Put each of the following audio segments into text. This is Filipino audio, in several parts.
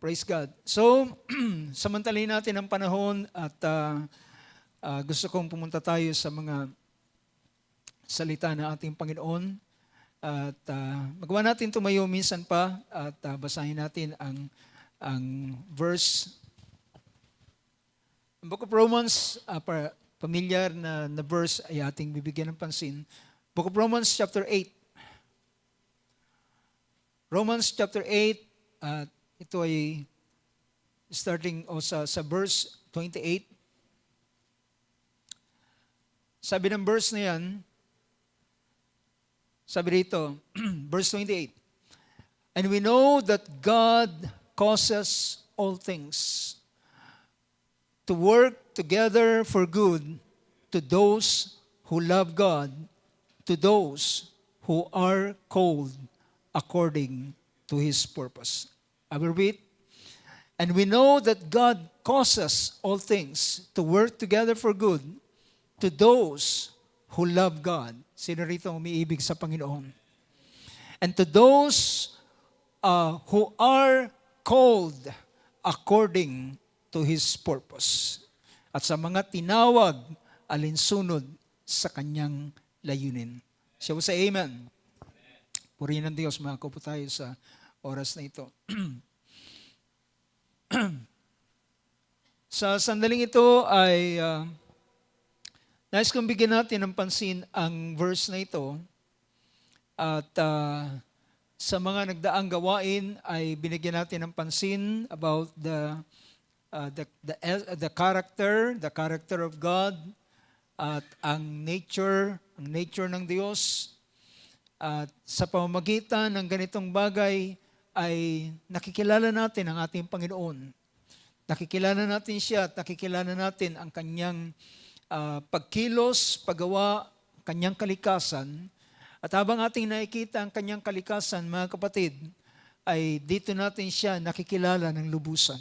Praise God. So, samantalahin natin ang panahon at gusto kong pumunta tayo sa mga salita ng ating Panginoon. At magawa natin tumayo minsan pa at basahin natin ang verse. Ang Book of Romans, pamilyar na verse ay ating bibigyan ng pansin. Book of Romans chapter 8. Romans chapter 8, ito ay starting sa verse 28. Sabi ng verse na yan, sabi rito, verse 28, and we know that God causes all things to work together for good to those who love God, to those who are called according to His purpose. I will read. And we know that God causes all things to work together for good to those who love God. Sino rito umiibig sa Panginoon? And to those who are called according to His purpose. At sa mga tinawag alinsunod sa Kanyang layunin. Siya sa Amen. Purihin ng Diyos, makakupo tayo sa oras na ito. Sa sandaling ito ay nais kong bigyan natin ng pansin ang verse na ito. At sa mga nagdaang gawain ay binigyan natin ng pansin about the character of God at ang nature ng Diyos. At sa pamamagitan ng ganitong bagay ay nakikilala natin ang ating Panginoon. Nakikilala natin Siya at nakikilala natin ang Kanyang pagkilos, paggawa, Kanyang kalikasan. At habang ating nakikita ang Kanyang kalikasan, mga kapatid, ay dito natin Siya nakikilala ng lubusan.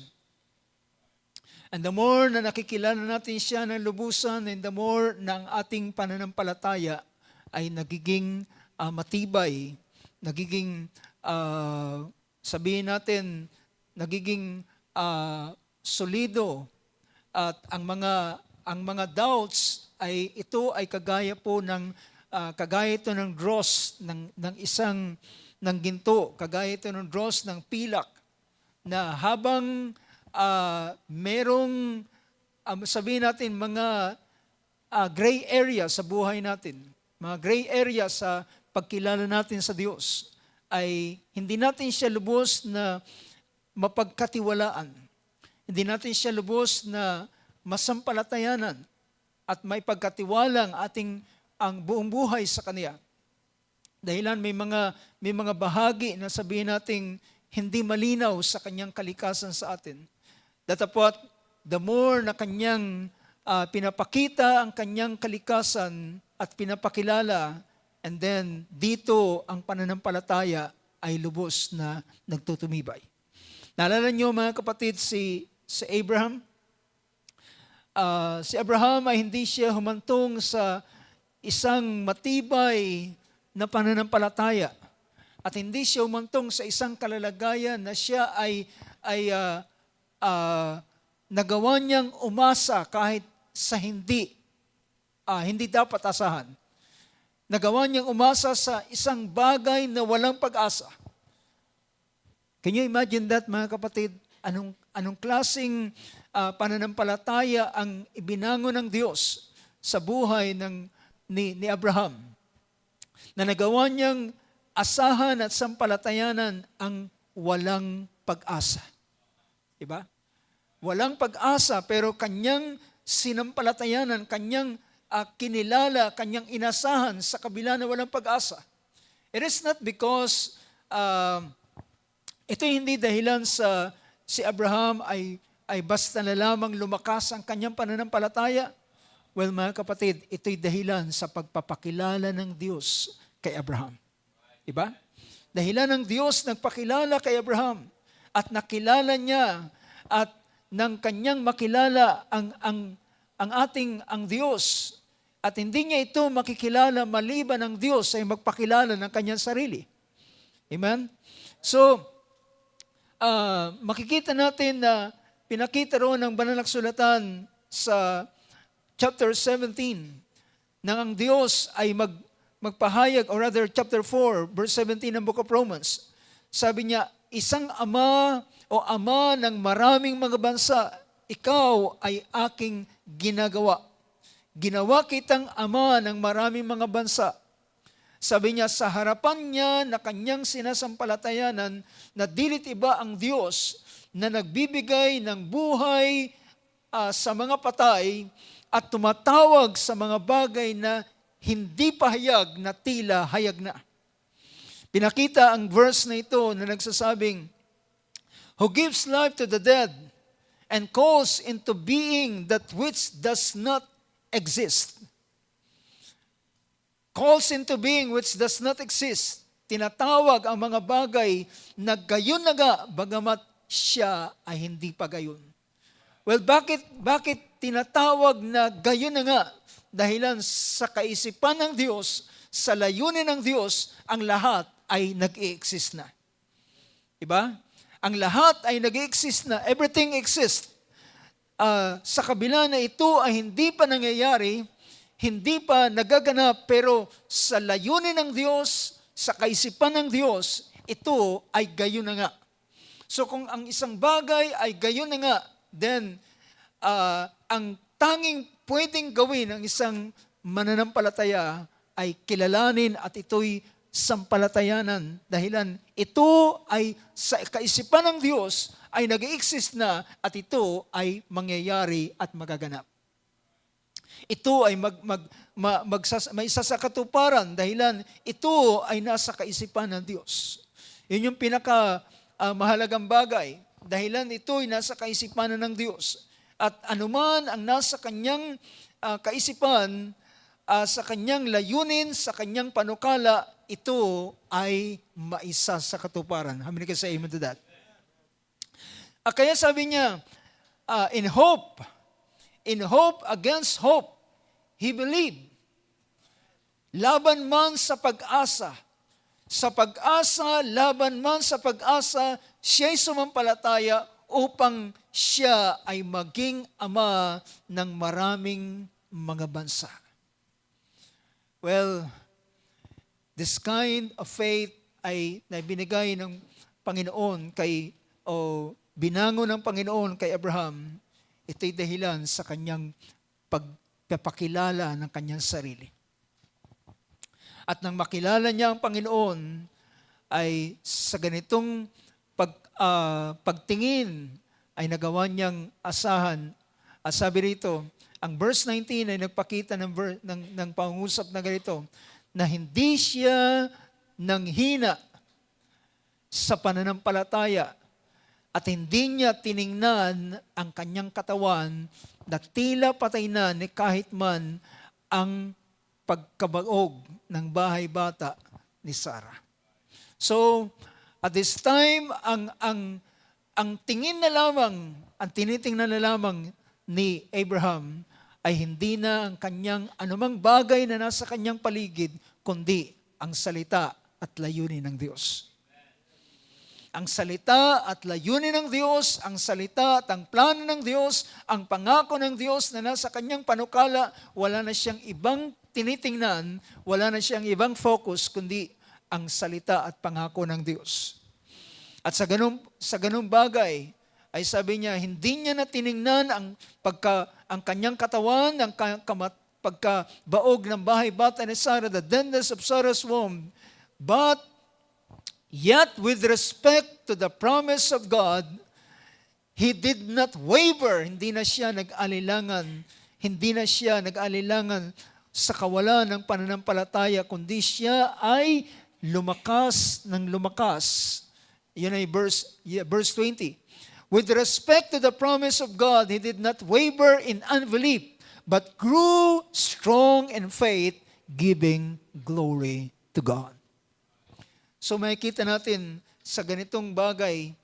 And the more na nakikilala natin Siya ng lubusan, and the more na ang ating pananampalataya ay nagiging matibay, nagiging, sabihin natin, nagiging solido. At ang mga doubts ay ito ay kagaya ito ng dross ng ginto, kagaya ito ng dross ng pilak, na habang merong sabihin natin mga gray area sa buhay natin, mga gray area sa pagkilala natin sa Diyos, ay hindi natin siya lubos na mapagkatiwalaan. Hindi natin siya lubos na masampalatayanan at may pagkatiwalang ang buong buhay sa Kanya. Dahilan may mga bahagi na sabihin nating hindi malinaw sa Kanyang kalikasan sa atin. Datapwat, the more na Kanyang pinapakita ang Kanyang kalikasan at pinapakilala, and then dito ang pananampalataya ay lubos na nagtutumibay. Naalala niyo mga kapatid si Abraham? Si Abraham ay hindi siya humantong sa isang matibay na pananampalataya. At hindi siya humantong sa isang kalalagayan na siya ay nagawa niyang umasa kahit sa hindi dapat asahan. Nagawa niyang umasa sa isang bagay na walang pag-asa. Can you imagine that, mga kapatid? Anong klaseng pananampalataya ang ibinangon ng Diyos sa buhay ni Abraham? Na nagawa niyang asahan at sampalatayanan ang walang pag-asa. Diba? Walang pag-asa pero kanyang sinampalatayanan, kanyang kinilala, kanyang inasahan sa kabila na walang pag-asa. It is not because ito hindi dahilan si Abraham ay basta na lamang lumakas ang kanyang pananampalataya. Well, mga kapatid, ito'y dahilan sa pagpapakilala ng Diyos kay Abraham. Diba? Dahilan ng Diyos nagpakilala kay Abraham at nakilala niya at nang kanyang makilala ang Diyos. At hindi niya ito makikilala maliban ang Diyos ay magpakilala ng kanyang sarili. Amen? So, makikita natin na pinakita roon ng banal na kasulatan sa chapter 17 na ang Diyos ay magpahayag, or rather chapter 4, verse 17 ng Book of Romans. Sabi niya, isang ama o ama ng maraming mga bansa, ikaw ay aking ginagawa. Ginawa kitang ama ng maraming mga bansa. Sabi niya, sa harapan niya na kanyang sinasampalatayanan na dilit iba ang Diyos na nagbibigay ng buhay sa mga patay at tumatawag sa mga bagay na hindi pahayag na tila hayag na. Pinakita ang verse na ito na nagsasabing, who gives life to the dead and calls into being that which does not exist. Calls into being which does not exist. Tinatawag ang mga bagay na gayon na nga, bagamat siya ay hindi pa gayon. Well, bakit tinatawag na gayon na nga? Dahilan sa kaisipan ng Diyos, sa layunin ng Diyos, ang lahat ay nag-i-exist na. Diba? Ang lahat ay nag-i-exist na. Everything exists. Sa kabila na ito ay hindi pa nangyayari, hindi pa nagaganap, pero sa layunin ng Diyos, sa kaisipan ng Diyos, ito ay gayon na nga. So kung ang isang bagay ay gayon na nga, then ang tanging pwedeng gawin ng isang mananampalataya ay kilalanin at ito'y sampalatayanan. Dahilan ito ay sa kaisipan ng Diyos ay nag-exist na at ito ay mangyayari at magaganap. Ito ay may sasakatuparan dahilan ito ay nasa kaisipan ng Diyos. Yun yung mahalagang bagay. Dahilan ito ay nasa kaisipan ng Diyos. At anuman ang nasa kanyang kaisipan, sa kanyang layunin, sa kanyang panukala, ito ay maisa sa katuparan. How many can say amen to that? Kaya sabi niya, in hope against hope, he believed. Laban man sa pag-asa, laban man sa pag-asa, siya'y sumampalataya upang siya ay maging ama ng maraming mga bansa. Well, this kind of faith ay naibinigay ng Panginoon binangon ng Panginoon kay Abraham. Ito'y dahilan sa kanyang pagpapakilala ng kanyang sarili. At nang makilala niya ang Panginoon, ay sa ganitong pagtingin ay nagawa niyang asahan. At sabi rito, ang verse 19 ay nagpakita ng pangungusap na ganito, na hindi siya nanghina sa pananampalataya at hindi niya tiningnan ang kanyang katawan na tila patay na ni kahit man ang pagkabaog ng bahay bata ni Sarah. So, at this time, ang tingin na lamang, ang tinitingnan na lamang ni Abraham ay hindi na ang kanyang anumang bagay na nasa kanyang paligid, kundi ang salita at layunin ng Diyos. Ang salita at layunin ng Diyos, ang salita at ang plano ng Diyos, ang pangako ng Diyos na nasa kanyang panukala, wala na siyang ibang tinitingnan, wala na siyang ibang focus, kundi ang salita at pangako ng Diyos. At sa ganung bagay, ay sabi niya, hindi niya na tiningnan ang kanyang katawan, ang pagkabaog ng bahay bata ni Sarah, the deadness of Sarah's womb, but yet with respect to the promise of God, he did not waver, hindi na siya nag-alilangan sa kawalan ng pananampalataya, kundi siya ay lumakas ng lumakas. Yan ay verse 20. With respect to the promise of God, he did not waver in unbelief, but grew strong in faith, giving glory to God. So makikita natin sa ganitong bagay,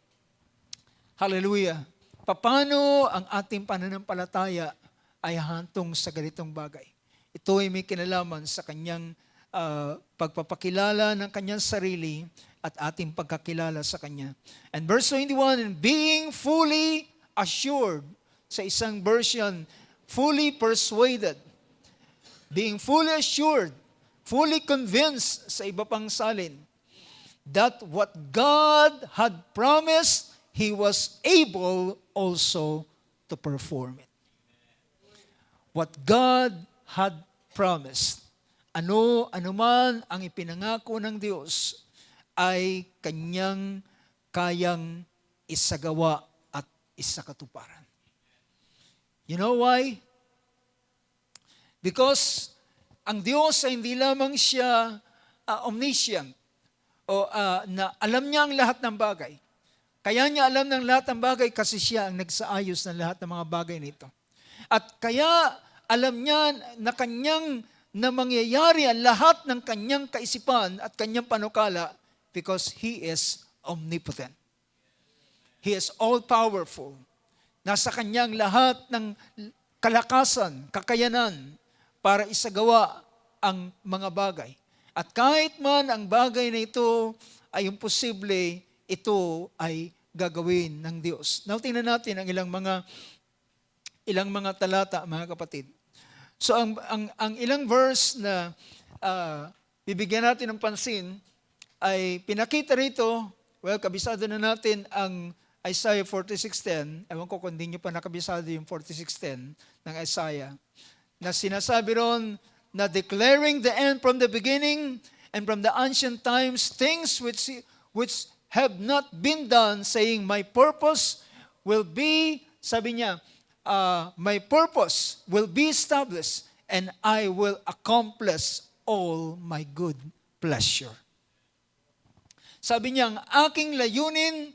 hallelujah, paano ang ating pananampalataya ay hantong sa ganitong bagay. Ito ay may kinalaman sa kanyang pagpapakilala ng kanyang sarili at ating pagkakilala sa Kanya. And verse 21, and being fully assured, sa isang version, fully persuaded. Being fully assured, fully convinced sa iba pang salin, that what God had promised, He was able also to perform it. What God had promised, anuman ang ipinangako ng Diyos, ay Kanyang kayang isagawa at isakatuparan. You know why? Because ang Diyos ay hindi lamang siya omniscient, o na alam niya ang lahat ng bagay. Kaya niya alam ng lahat ng bagay kasi siya ang nagsaayos ng lahat ng mga bagay nito. At kaya alam niya na mangyayari ang lahat ng kanyang kaisipan at kanyang panukala because He is omnipotent. He is all-powerful. Nasa kanyang lahat ng kalakasan, kakayanan para isagawa ang mga bagay. At kahit man ang bagay na ito ay imposible, ito ay gagawin ng Diyos. Now, tingnan natin ang ilang mga talata, mga kapatid. So, ang ilang verse na bibigyan natin ng pansin ay pinakita rito, well, kabisado na natin ang Isaiah 46:10. Ewan ko kung hindi nyo pa nakabisado yung 46:10 ng Isaiah. Na sinasabi ron, na declaring the end from the beginning and from the ancient times, things which have not been done, saying, my purpose will be, sabi niya, my purpose will be established and I will accomplish all my good pleasure. Sabi niya, ang aking layunin,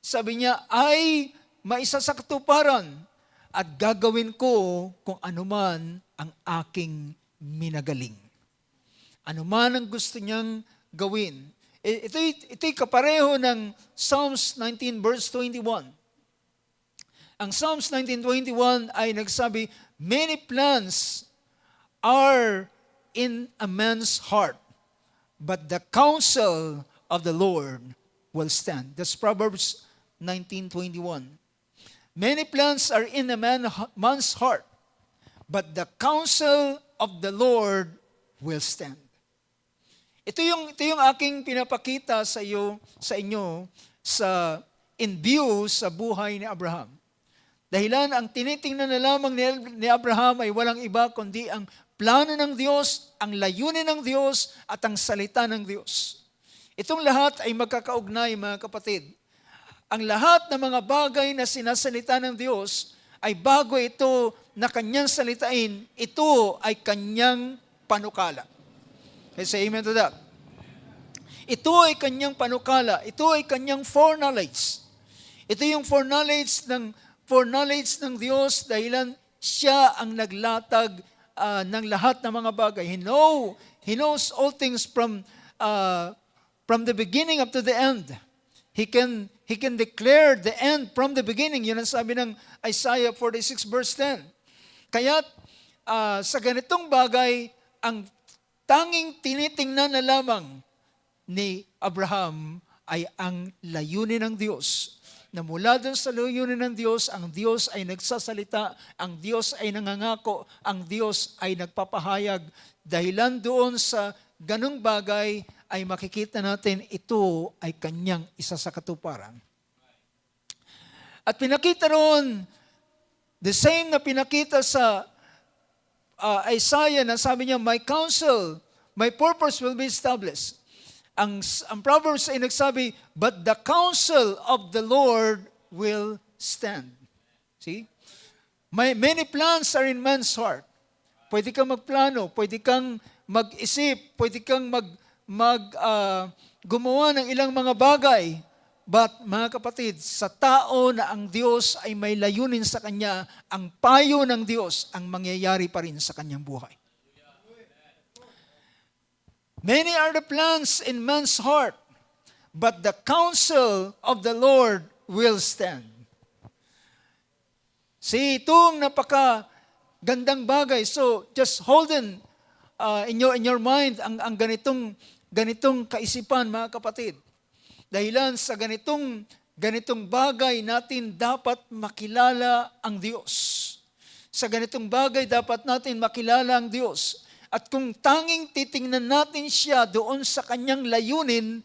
sabi niya, ay maisasakatuparan at gagawin ko kung anuman ang aking minagaling. Ano man ang gusto niyang gawin. Ito'y kapareho ng Psalms 19 verse 21. Ang Psalms 19:21 ay nagsabi, many plans are in a man's heart, but the counsel of the Lord will stand. That's Proverbs 19:21. Many plans are in a man's heart, but the counsel of the Lord will stand. Ito yung aking pinapakita sa inyo in view sa buhay ni Abraham. Dahilan ang tinitingnan na lamang ni Abraham ay walang iba kundi ang plano ng Diyos, ang layunin ng Diyos at ang salita ng Diyos. Itong lahat ay magkakaugnay, mga kapatid. Ang lahat ng mga bagay na sinasalita ng Diyos ay bago ito na kanyang salitain, ito ay kanyang panukala. Okay, say amen to that. Ito ay kanyang panukala. Ito ay kanyang foreknowledge. Ito yung foreknowledge ng Diyos dahilan siya ang naglatag ng lahat ng mga bagay. He knows all things from the beginning up to the end. He can declare the end from the beginning. Yun ang sabi ng Isaiah 46 verse 10. Kaya't sa ganitong bagay, ang tanging tinitingnan na lamang ni Abraham ay ang layunin ng Diyos. Na mula dun sa layunin ng Diyos, ang Diyos ay nagsasalita, ang Diyos ay nangangako, ang Diyos ay nagpapahayag. Dahilan doon sa ganung bagay ay makikita natin ito ay kanyang isasakatuparan. At pinakita roon, the same na pinakita sa Isaiah na sabi niya, my counsel, my purpose will be established. Ang Proverbs ay nagsabi, but the counsel of the Lord will stand. See? Many plans are in man's heart. Pwede kang magplano, pwede kang mag-isip, pwede kang gumawa ng ilang mga bagay. But mga kapatid, sa tao na ang Diyos ay may layunin sa kanya, ang payo ng Diyos ang mangyayari pa rin sa kanyang buhay. Many are the plans in man's heart, but the counsel of the Lord will stand. See, itong napakagandang bagay. So, just hold in your mind ang ganitong kaisipan, mga kapatid. Dahilan sa ganitong bagay natin dapat makilala ang Diyos. Sa ganitong bagay dapat natin makilala ang Diyos. At kung tanging titingnan natin siya doon sa kanyang layunin,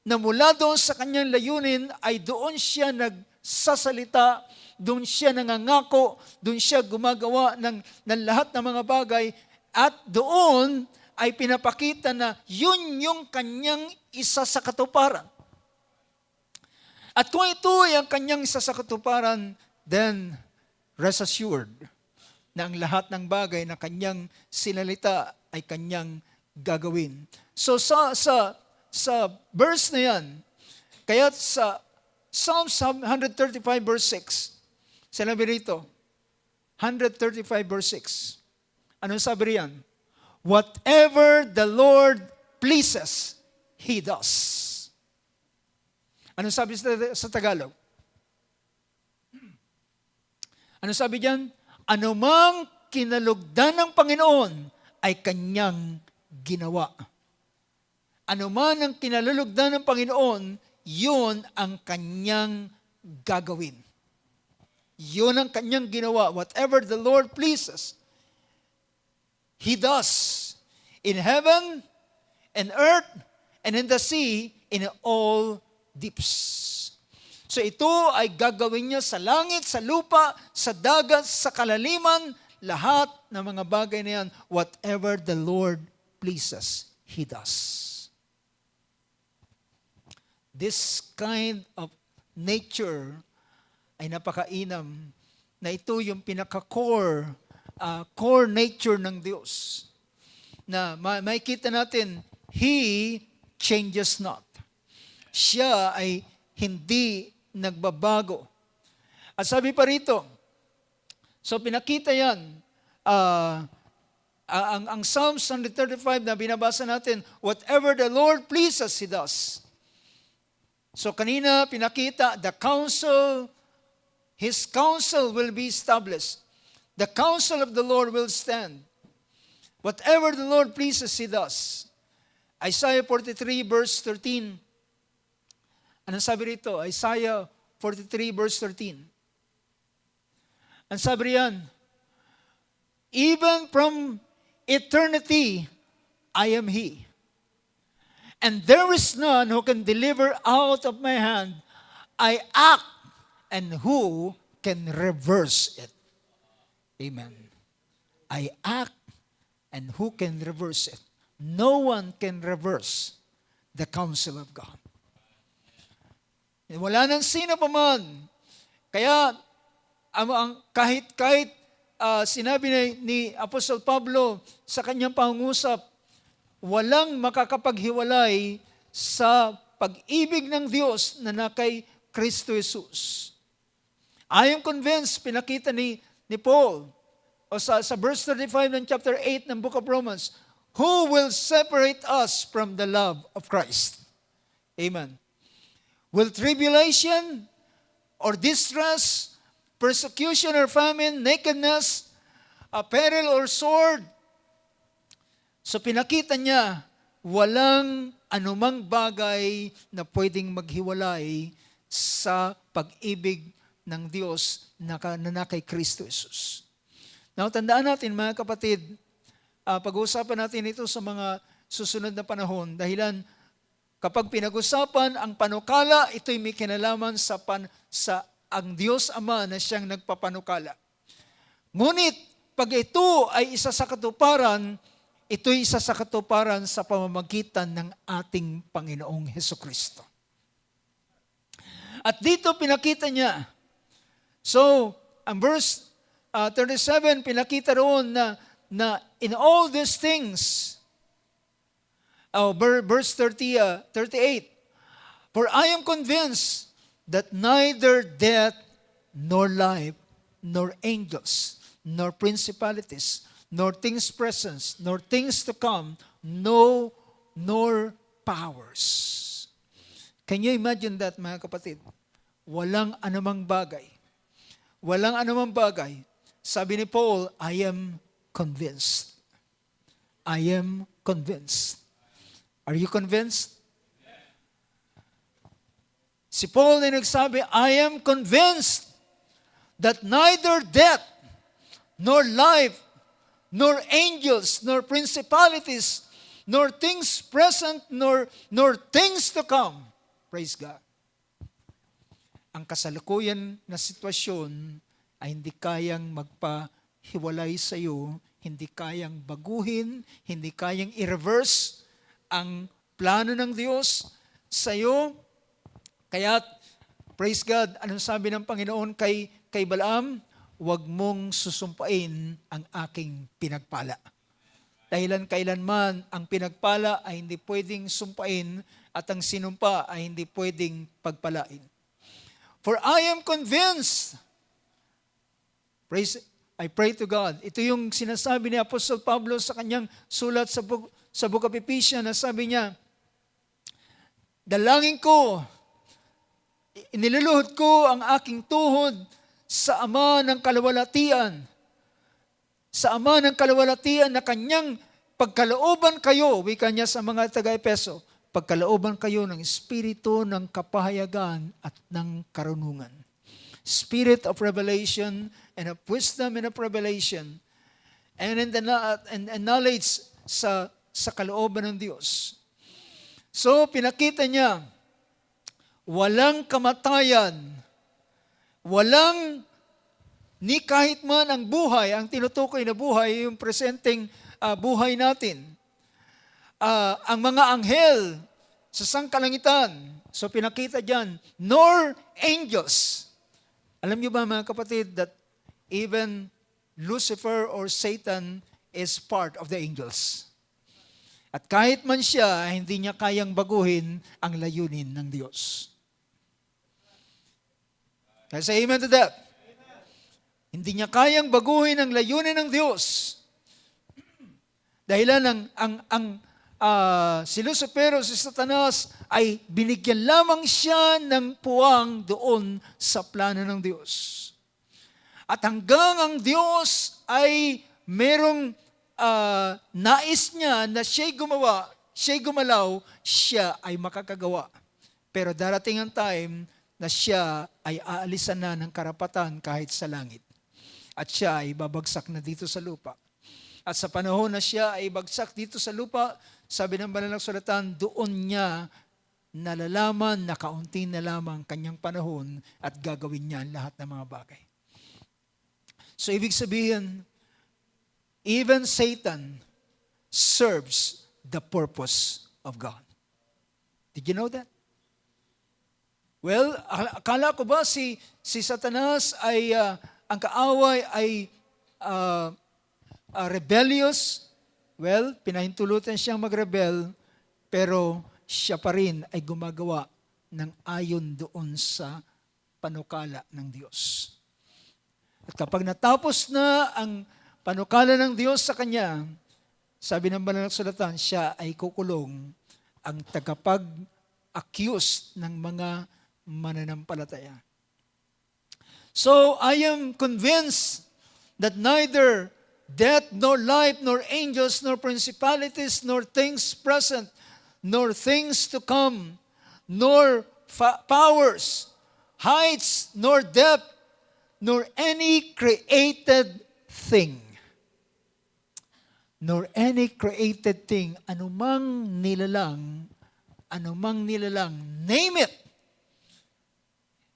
na mula doon sa kanyang layunin ay doon siya nagsasalita, doon siya nangangako, doon siya gumagawa ng lahat ng mga bagay, at doon ay pinapakita na yun yung kanyang isa sa katuparan. At kung ito ay ang kanyang isa sa katuparan, then rest assured na ang lahat ng bagay na kanyang sinalita ay kanyang gagawin. So sa verse na yan, kaya sa Psalms 135 verse 6, sinabi rito, 135 verse 6, anong sabi riyan? Whatever the Lord pleases, He does. Anong sabi sa Tagalog? Anong sabi diyan? Anumang kinalugdan ng Panginoon ay kanyang ginawa. Anuman ang kinalulugdan ng Panginoon, yun ang kanyang gagawin. Yun ang kanyang ginawa. Whatever the Lord pleases, He does. In heaven, and earth, and in the sea, in all deeps. So ito ay gagawin niya sa langit, sa lupa, sa dagat, sa kalaliman, lahat ng mga bagay na yan, whatever the Lord pleases, He does. This kind of nature ay napakainam na ito yung pinaka-core nature ng Diyos. Na makikita natin, He changes not. Siya ay hindi nagbabago. At sabi pa rito, so pinakita yan, ang Psalms 135 na binabasa natin, whatever the Lord pleases, He does. So kanina pinakita, His counsel will be established. The counsel of the Lord will stand. Whatever the Lord pleases, He does. Isaiah 43 verse 13. Anong sabi rito? Isaiah 43 verse 13. Ang sabi riyan, even from eternity, I am He. And there is none who can deliver out of my hand. I act, and who can reverse it? Amen. I act, and who can reverse it? No one can reverse the counsel of God. Wala nang sino pa man. Kaya kahit sinabi ni Apostol Pablo sa kanyang pangungusap, walang makakapaghiwalay sa pag-ibig ng Diyos na nakay Kristo Jesus. I am convinced, pinakita ni Paul, o sa verse 35 ng chapter 8 ng book of Romans, who will separate us from the love of Christ? Amen. Will tribulation or distress, persecution or famine, nakedness, peril or sword? So pinakita niya, walang anumang bagay na pwedeng maghiwalay sa pag-ibig ng Diyos na kay Kristo Jesus. Now, tandaan natin mga kapatid, pag-uusapan natin ito sa mga susunod na panahon, dahilan kapag pinag-usapan ang panukala, ito'y may kinalaman sa ang Diyos Ama na siyang nagpapanukala. Ngunit, pag ito ay isa sa katuparan, ito'y isa sa katuparan sa pamamagitan ng ating Panginoong Hesukristo. At dito pinakita niya. So, ang verse 37, pinakita roon na in all these things, verse 38, for I am convinced that neither death, nor life, nor angels, nor principalities, nor things present, nor things to come, no, nor powers. Can you imagine that, mga kapatid? Walang anumang bagay. Walang anumang bagay. Sabi ni Paul, I am convinced. I am convinced. Are you convinced? Si Paul ay nagsabi, I am convinced that neither death, nor life, nor angels, nor principalities, nor things present, nor things to come. Praise God. Ang kasalukuyan na sitwasyon ay hindi kayang magpahiwalay sa iyo, hindi kayang baguhin, hindi kayang i-reverse ang plano ng Diyos sa iyo. Kaya, praise God, anong sabi ng Panginoon kay Balaam? Huwag mong susumpain ang aking pinagpala. Dahilan kailanman ang pinagpala ay hindi pwedeng sumpain at ang sinumpa ay hindi pwedeng pagpalain. For I am convinced, I pray to God. Ito yung sinasabi ni Apostle Pablo sa kanyang sulat sa book of Ephesians, na sabi niya, dalangin ko, iniluluhod ko ang aking tuhod sa Ama ng kaluwalhatian. Sa Ama ng kaluwalhatian na kanyang pagkalooban kayo, wika niya sa mga taga-Epeso, pagkalooban kayo ng espiritu ng kapahayagan at ng karunungan. Spirit of revelation and of wisdom and of revelation and in the and knowledge sa kalooban ng Diyos. So, pinakita niya, walang kamatayan, walang ni kahit man ang buhay, ang tinutukoy na buhay, yung presenteng buhay natin. Ang mga anghel sa sangkalangitan, so pinakita dyan, nor angels. Alam niyo ba mga kapatid that even Lucifer or Satan is part of the angels. At kahit man siya, hindi niya kayang baguhin ang layunin ng Diyos. Kaya say amen to that. Amen. Hindi niya kayang baguhin ang layunin ng Diyos. Dahilan si Lucifer o si Satanas ay binigyan lamang siya ng puwang doon sa plano ng Diyos. At hanggang ang Diyos ay merong nais niya na siya'y gumawa, siya'y gumalaw, siya ay makakagawa. Pero darating ang time na siya ay aalisan na ng karapatan kahit sa langit. At siya ay babagsak na dito sa lupa. At sa panahon na siya ay bagsak dito sa lupa, sabi ng banal na kasulatan, doon niya nalalaman na kaunti na lamang kanyang panahon at gagawin niya ang lahat ng mga bagay. So ibig sabihin, even Satan serves the purpose of God. Did you know that? Well, akala ko ba si Satanas ay, ang kaaway ay rebellious? Well, pinahintulutan siyang magrebel, pero siya pa rin ay gumagawa ng ayon doon sa panukala ng Diyos. At kapag natapos na ang panukala ng Diyos sa kanya, sabi ng banal na kasulatan, siya ay kukulong, ang tagapag-accuse ng mga mananampalataya. So, I am convinced that neither death, nor life, nor angels, nor principalities, nor things present, nor things to come, nor powers, heights, nor depth, nor any created thing. Nor any created thing, anumang nilalang, name it.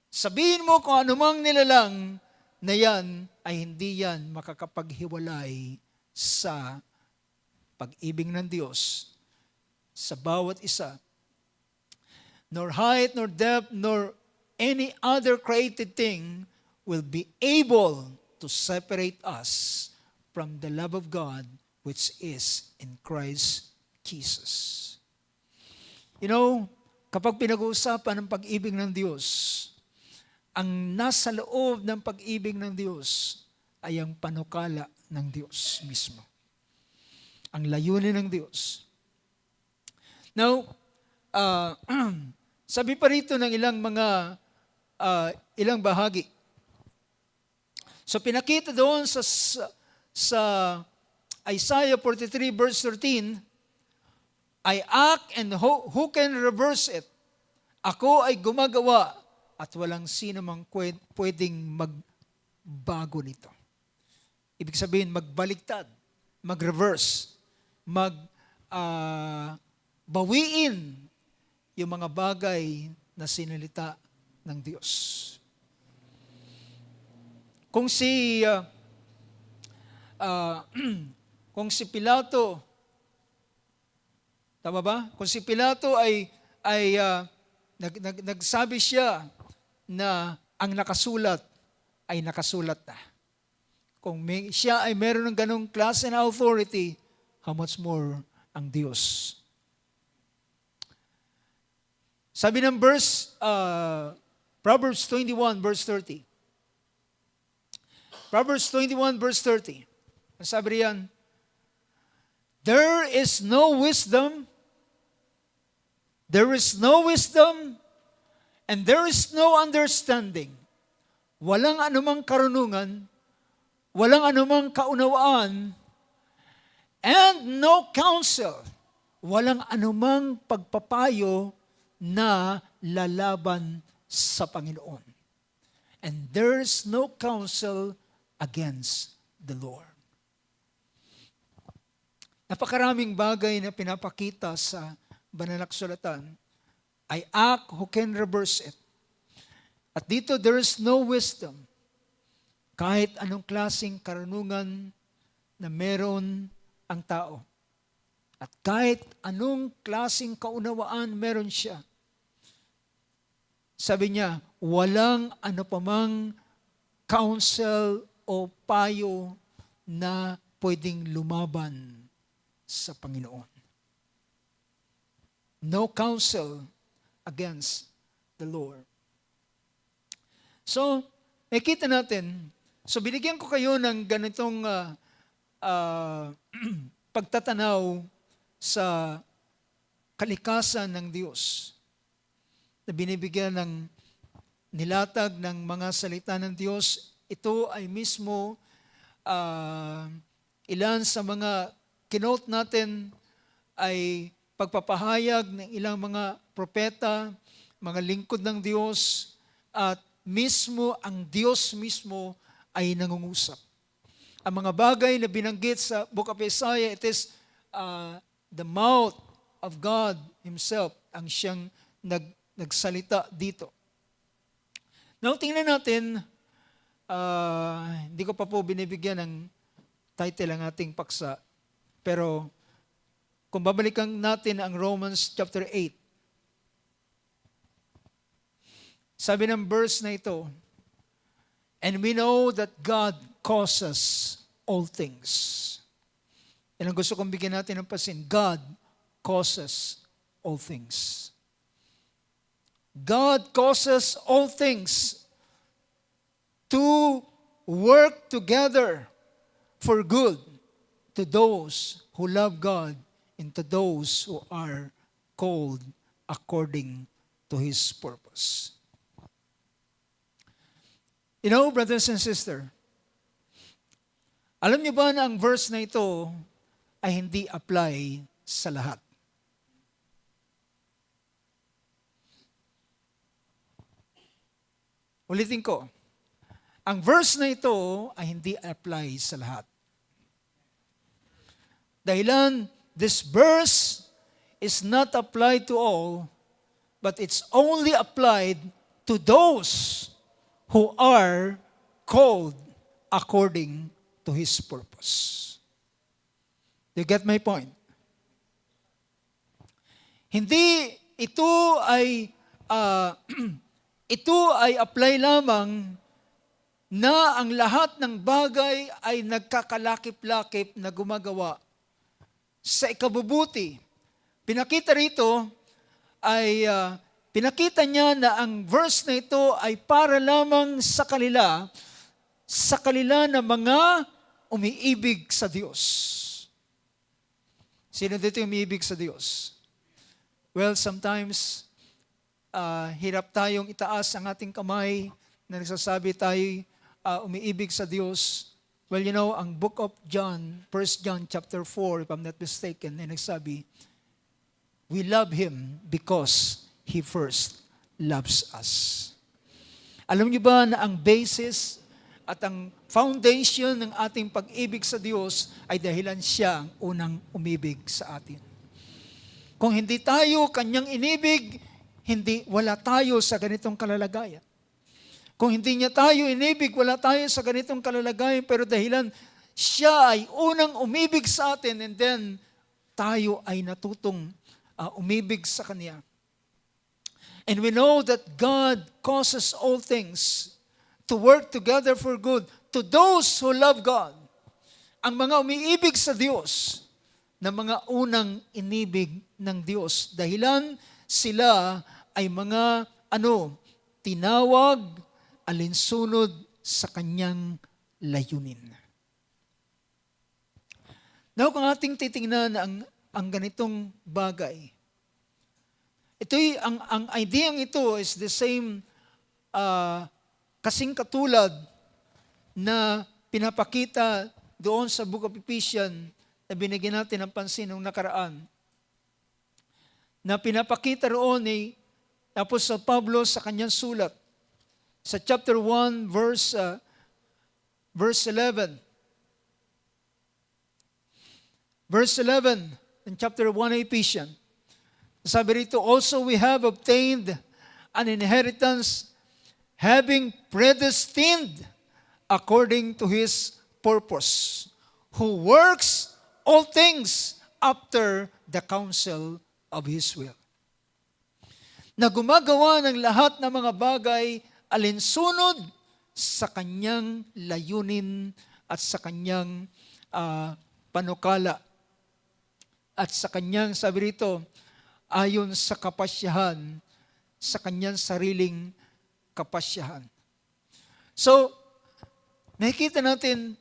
Sabihin mo kung anumang nilalang na yan ay hindi yan makakapaghiwalay sa pag-ibig ng Diyos sa bawat isa. Nor height, nor depth, nor any other created thing will be able to separate us from the love of God which is in Christ Jesus. You know, kapag pinag-uusapan ng pag-ibig ng Diyos, ang nasa loob ng pag-ibig ng Diyos ay ang panukala ng Diyos mismo. Ang layunin ng Diyos. Now, sabi pa rito ng ilang bahagi. So pinakita doon sa Isaiah 43 verse 13, I act and who can reverse it? Ako ay gumagawa at walang sino mang pwedeng magbago nito. Ibig sabihin, magbaliktad, mag-reverse, bawiin yung mga bagay na sinalita ng Diyos. Kung si Pilato, tama ba? Kung si Pilato ay nagsabi siya na ang nakasulat ay nakasulat na. Kung siya ay meron ng ganong klase na authority, how much more ang Diyos? Sabi ng Proverbs 21 verse 30. Proverbs 21 verse 30. Ang sabi riyan, there is no wisdom, and there is no understanding. Walang anumang karunungan, walang anumang kaunawaan, and no counsel, walang anumang pagpapayo na lalaban sa Panginoon. And there's no counsel against the Lord. Napakaraming bagay na pinapakita sa banal na kasulatan. I act who can reverse it. At dito, there is no wisdom. Kahit anong klaseng karunungan na meron ang tao. At kahit anong klaseng kaunawaan meron siya. Sabi niya, walang ano pamang counsel o payo na pwedeng lumaban sa Panginoon. No counsel against the Lord. So, nakita natin, so binigyan ko kayo ng ganitong pagtatanaw sa kalikasan ng Diyos na binibigyan ng nilatag ng mga salita ng Diyos. Ito ay mismo ilan sa mga kinote natin ay pagpapahayag ng ilang mga propeta, mga lingkod ng Diyos, at mismo ang Diyos mismo ay nangungusap. Ang mga bagay na binanggit sa Book of Isaiah, it is the mouth of God Himself ang siyang nagsalita dito. Now, tingnan natin, hindi ko pa po binibigyan ng title ang ating paksa, pero kung babalikan natin ang Romans chapter 8, sabi ng verse na ito, and we know that God causes all things. Yan ang gusto kong bigyan natin ng pansin. God causes all things. God causes all things to work together for good to those who love God and to those who are called according to His purpose. You know, brothers and sisters, alam niyo ba na ang verse na ito ay hindi apply sa lahat? Ulitin ko, ang verse na ito ay hindi apply sa lahat. Dahilan, this verse is not applied to all, but it's only applied to those who are called according to His purpose. You get my point? Hindi ito ay apply lamang na ang lahat ng bagay ay nagkakalakip-lakip na gumagawa sa ikabubuti. Pinakita rito ay pinakita niya na ang verse na ito ay para lamang sa kanila na mga umiibig sa Diyos. Sino dito umiibig sa Diyos? Well, sometimes, hirap tayong itaas ang ating kamay na nagsasabi tayo umiibig sa Diyos. Well, you know, ang book of John, 1 John chapter 4, if I'm not mistaken, ay nagsabi, we love Him because He first loves us. Alam niyo ba na ang basis at ang foundation ng ating pag-ibig sa Diyos ay dahilan siya ang unang umibig sa atin. Kung hindi tayo kanyang inibig, wala tayo sa ganitong kalalagayan. Kung hindi niya tayo inibig, wala tayo sa ganitong kalalagayan, pero dahilan siya ay unang umibig sa atin, and then tayo ay natutong umibig sa Kanya. And we know that God causes all things to work together for good to those who love God. Ang mga umiibig sa Diyos, na mga unang inibig ng Diyos. Dahilan sila ay mga tinawag, alinsunod sa Kanyang layunin. Now, kung ating titingnan ang ganitong bagay, ang ideyang ito is the same, kasing katulad na pinapakita doon sa Book of Ephesians na binigyan natin ng pansin nung nakaraan. Na pinapakita roon ni Apostol Pablo sa kanyang sulat. Sa chapter 1, verse 11. Verse 11 in chapter 1 of Ephesians. Sabi rito, also we have obtained an inheritance having predestined according to His purpose, who works all things after the counsel of His will. Na gumagawa ng lahat ng mga bagay alinsunod sa Kanyang layunin at sa Kanyang panukala. At sa Kanyang, sabi rito, ayon sa kapasyahan, sa Kanyang sariling kapasyahan. So, nakikita natin,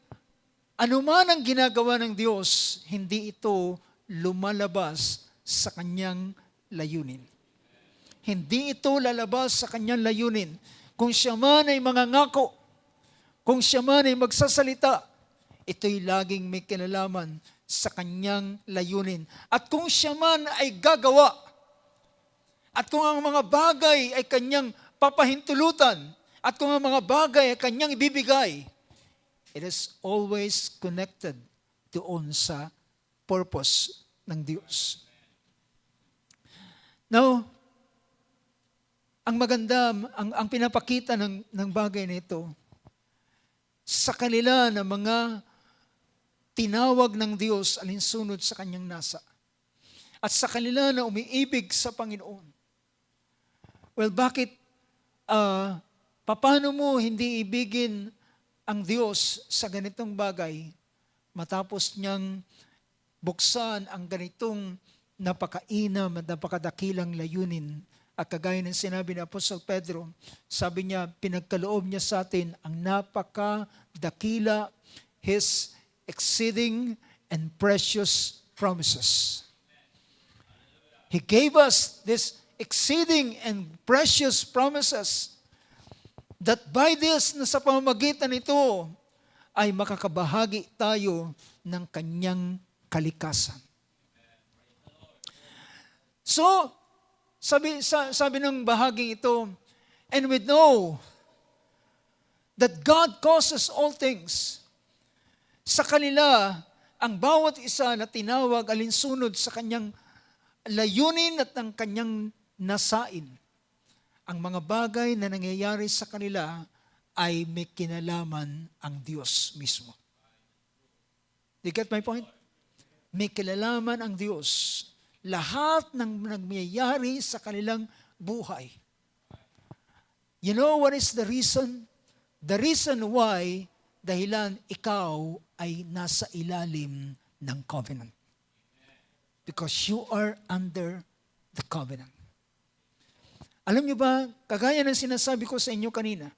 anuman ang ginagawa ng Diyos, hindi ito lumalabas sa Kanyang layunin. Hindi ito lalabas sa Kanyang layunin. Kung siya man ay mangangako, kung siya man ay magsasalita, ito'y laging may kinalaman sa Kanyang layunin. At kung siya man ay gagawa, at kung ang mga bagay ay Kanyang papahintulutan, at kung ang mga bagay ay Kanyang ibibigay, it is always connected doon sa purpose ng Diyos. Now, ang maganda, ang pinapakita ng bagay na ito, sa kanila na mga tinawag ng Diyos alinsunod sa Kanyang nasa, at sa kanila na umiibig sa Panginoon. Well, bakit, paano mo hindi ibigin ang Diyos sa ganitong bagay matapos niyang buksan ang ganitong napakainam at napakadakilang layunin? At kagaya ng sinabi ni Apostol Pedro, sabi niya, pinagkaloob niya sa atin ang napakadakila, His exceeding and precious promises. He gave us this exceeding and precious promises that by this, na sa pamamagitan nito, ay makakabahagi tayo ng Kanyang kalikasan. So, sabi ng bahaging ito, and we know that God causes all things. Sa kanila, ang bawat isa na tinawag alinsunod sa Kanyang layunin at ang Kanyang nasain. Ang mga bagay na nangyayari sa kanila ay may kinalaman ang Diyos mismo. Do you get my point? May kinalaman ang Diyos. Lahat ng nangyayari sa kanilang buhay. You know what is the reason? The reason why, dahilan ikaw ay nasa ilalim ng covenant. Because you are under the covenant. Alam niyo ba, kagaya ng sinasabi ko sa inyo kanina,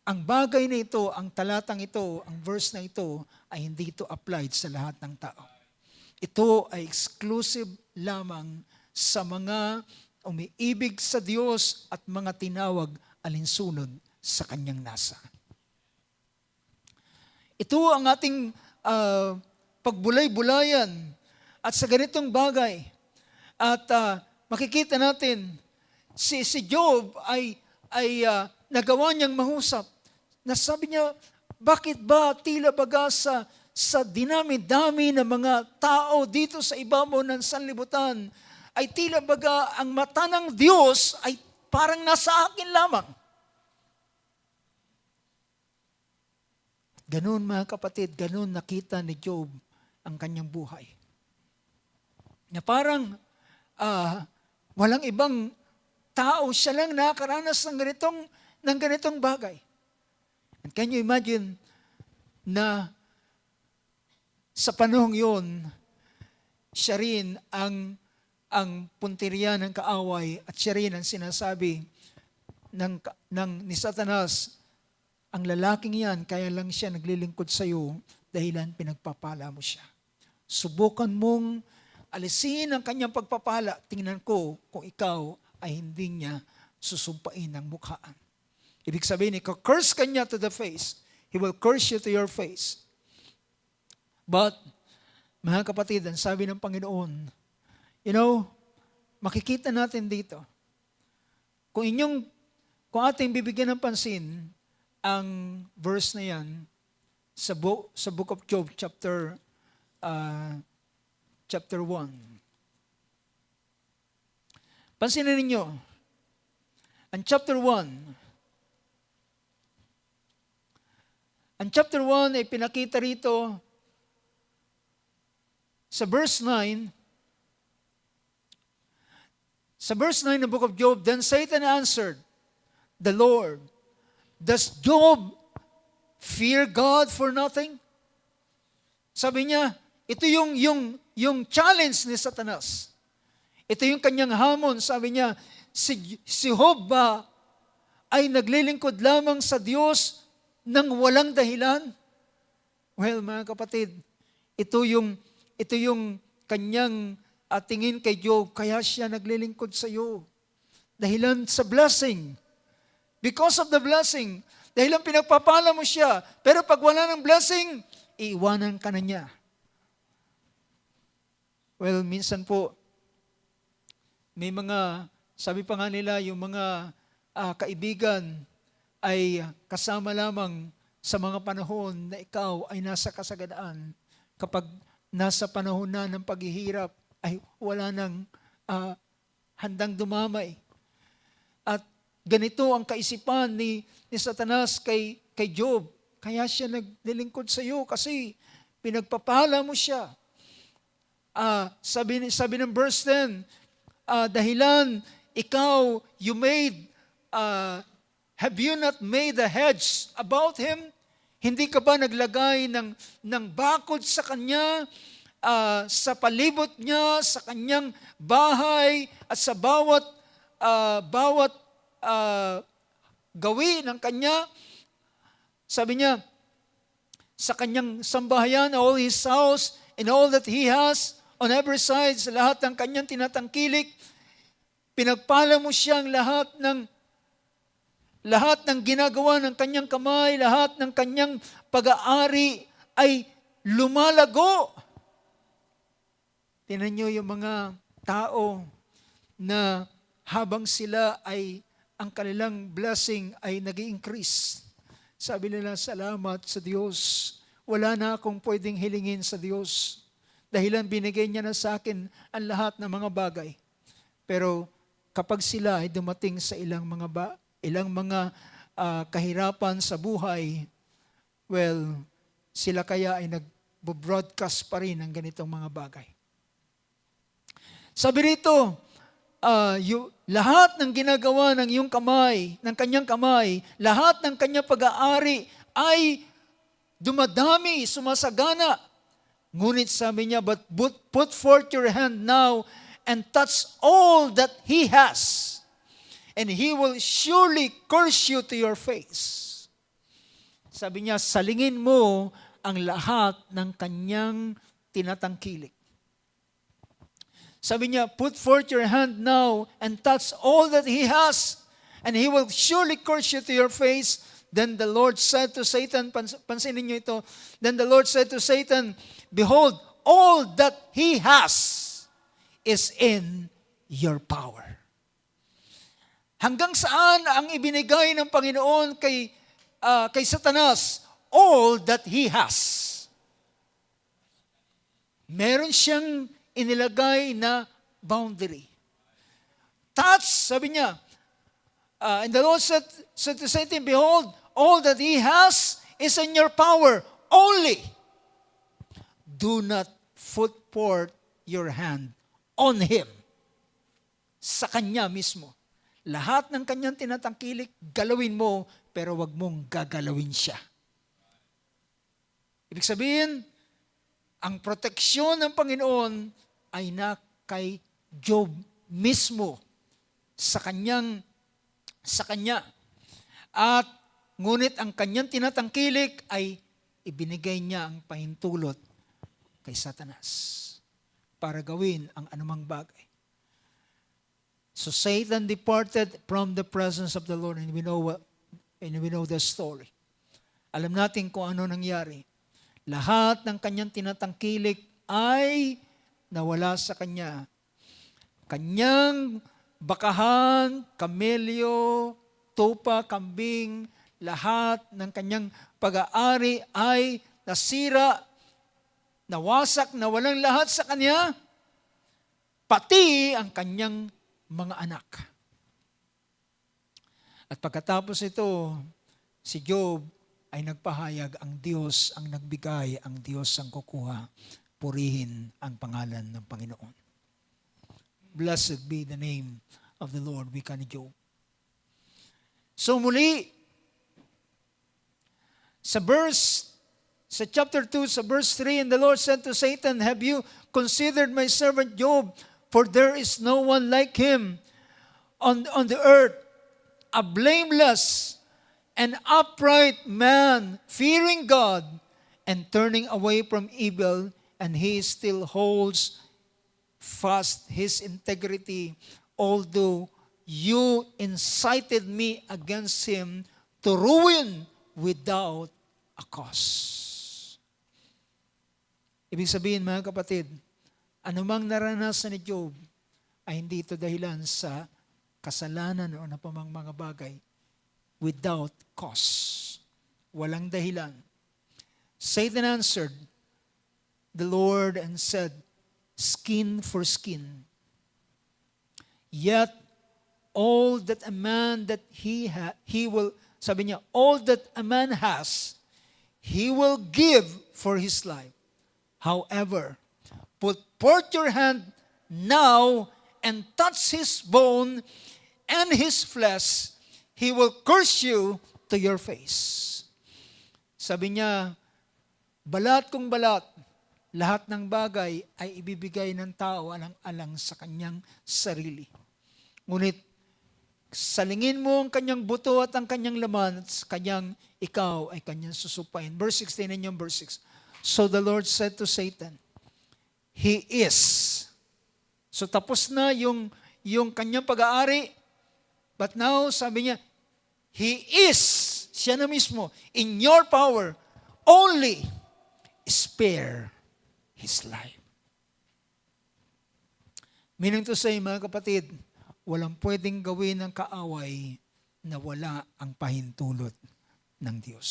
ang bagay na ito, ang talatang ito, ang verse na ito, ay hindi ito applied sa lahat ng tao. Ito ay exclusive lamang sa mga umiibig sa Diyos at mga tinawag alinsunod sa Kanyang nasa. Ito ang ating pagbulay-bulayan at sa ganitong bagay. At makikita natin si Job ay nagawa niyang mahusap. Nasabi niya, bakit ba tila baga sa dinami-dami ng mga tao dito sa ibabaw ng sanlibutan, ay tila baga ang mata ng Diyos ay parang nasa akin lamang. Ganun mga kapatid, ganun nakita ni Job ang kanyang buhay. Na parang walang ibang tao, siya lang nakakaranas ng ganitong bagay. And can you imagine na sa panahong yun, siya rin ang punteriya ng kaaway at siya rin ang sinasabi ni Satanas, ang lalaking yan, kaya lang siya naglilingkod sa iyo dahilan pinagpapala mo siya. Subukan mong alisin ang kanyang pagpapala. Tingnan ko kung ikaw ay hindi niya susumpain ng mukhaan. Ibig sabihin, ika-curse ka niya to the face. He will curse you to your face. But, mga kapatid, ang sabi ng Panginoon, makikita natin dito, kung ating bibigyan ng pansin, ang verse na yan, sa Book of Job, chapter 1. Pansinin ninyo, ang chapter 1 ay pinakita rito sa verse 9. Sa verse 9 ng Book of Job, then Satan answered the Lord, does Job fear God for nothing? Sabi niya, ito yung challenge ni Satanas. Ito yung kanyang hamon. Sabi niya, si Job ba ay naglilingkod lamang sa Diyos nang walang dahilan? Well, mga kapatid, ito yung kanyang tingin kay Job, kaya siya naglilingkod sa iyo. Dahilan sa blessing. Because of the blessing. Dahilan pinagpapala mo siya. Pero pag wala ng blessing, iiwanan ka na niya. Well, minsan po, may sabi pa nga nila, yung mga kaibigan ay kasama lamang sa mga panahon na ikaw ay nasa kasaganaan. Kapag nasa panahon na ng paghihirap, ay wala nang handang dumamay. At ganito ang kaisipan ni Satanas kay Job. Kaya siya naglilingkod sa iyo kasi pinagpapala mo siya. Sabi ng verse 10, dahilan ikaw, have you not made a hedge about him? Hindi ka ba naglagay ng bakod sa kanya, sa palibot niya, sa kanyang bahay, at sa bawat gawin ng kanya? Sabi niya, sa kanyang sambahayan, all his house, and all that he has, on every side, sa lahat ng kanyang tinatangkilik, pinagpala mo siyang lahat ng ginagawa ng kanyang kamay, lahat ng kanyang pag-aari ay lumalago. Tingnan niyo yung mga tao na habang sila ay ang kanilang blessing ay nag-i-increase. Sabi nila, salamat sa Diyos. Wala na akong pwedeng hilingin sa Diyos. Dahilan binigay niya na sa akin ang lahat ng mga bagay. Pero kapag sila ay dumating sa ilang mga kahirapan sa buhay, well, sila kaya ay nag-broadcast pa rin ng ganitong mga bagay. Sabi rito, lahat ng ginagawa ng iyong kamay, ng kanyang kamay, lahat ng kanyang pag-aari ay dumadami, sumasagana. Ngunit sabi niya, but put forth your hand now and touch all that he has, and he will surely curse you to your face. Sabi niya, salingin mo ang lahat ng kanyang tinatangkilik. Sabi niya, put forth your hand now and touch all that he has, and he will surely curse you to your face. Then the Lord said to Satan, pansinin niyo ito, then the Lord said to Satan, behold, all that he has is in your power. Hanggang saan ang ibinigay ng Panginoon kay Satanas? All that he has. Meron siyang inilagay na boundary. Touch, sabi niya, and the Lord said to Satan, behold, all that he has is in your power. Only do not put forth your hand on him. Sa kanya mismo. Lahat ng kanyang tinatangkilik, galawin mo, pero wag mong gagalawin siya. Ibig sabihin, ang proteksyon ng Panginoon ay na kay Job mismo sa kanya. At ngunit ang kanyang tinatangkilik ay ibinigay niya ang pahintulot kay Satanas para gawin ang anumang bagay. So Satan departed from the presence of the Lord, and we know the story. Alam natin kung ano nangyari. Lahat ng kanyang tinatangkilik ay nawala sa kanya. Kanyang bakahan, kamelyo, tupa, kambing, lahat ng kanyang pag-aari ay nasira, nawasak, nawalang lahat sa kanya, pati ang kanyang mga anak. At pagkatapos ito, si Job ay nagpahayag, ang Diyos ang nagbigay, ang Diyos ang kukuha, purihin ang pangalan ng Panginoon. Blessed be the name of the Lord, wika ni Job. So muli, sa chapter 2, sa verse 3, and the Lord said to Satan, have you considered my servant Job? For there is no one like him on the earth, a blameless an upright man, fearing God and turning away from evil, and he still holds fast his integrity, although you incited me against him to ruin without a cause. Ibig sabihin, mga kapatid, anumang naranasan ni Job ay hindi ito dahilan sa kasalanan o napamang mga bagay. Without cause. Walang dahilan. Satan answered the Lord and said, skin for skin. Yet all that a man all that a man has, he will give for his life. However, put forth your hand now and touch his bone and his flesh, he will curse you to your face. Sabi niya, balat kung balat, lahat ng bagay ay ibibigay ng tao alang-alang sa kanyang sarili. Ngunit, salingin mo ang kanyang buto at ang kanyang laman, at ikaw ay kanyang susupain. Verse 16 and yung verse 6. So the Lord said to Satan, he is. So tapos na yung kanyang pag-aari, but now, sabi niya, he is, siya na mismo, in your power, only spare his life. Meaning to say, mga kapatid, walang pwedeng gawin ng kaaway na wala ang pahintulot ng Diyos.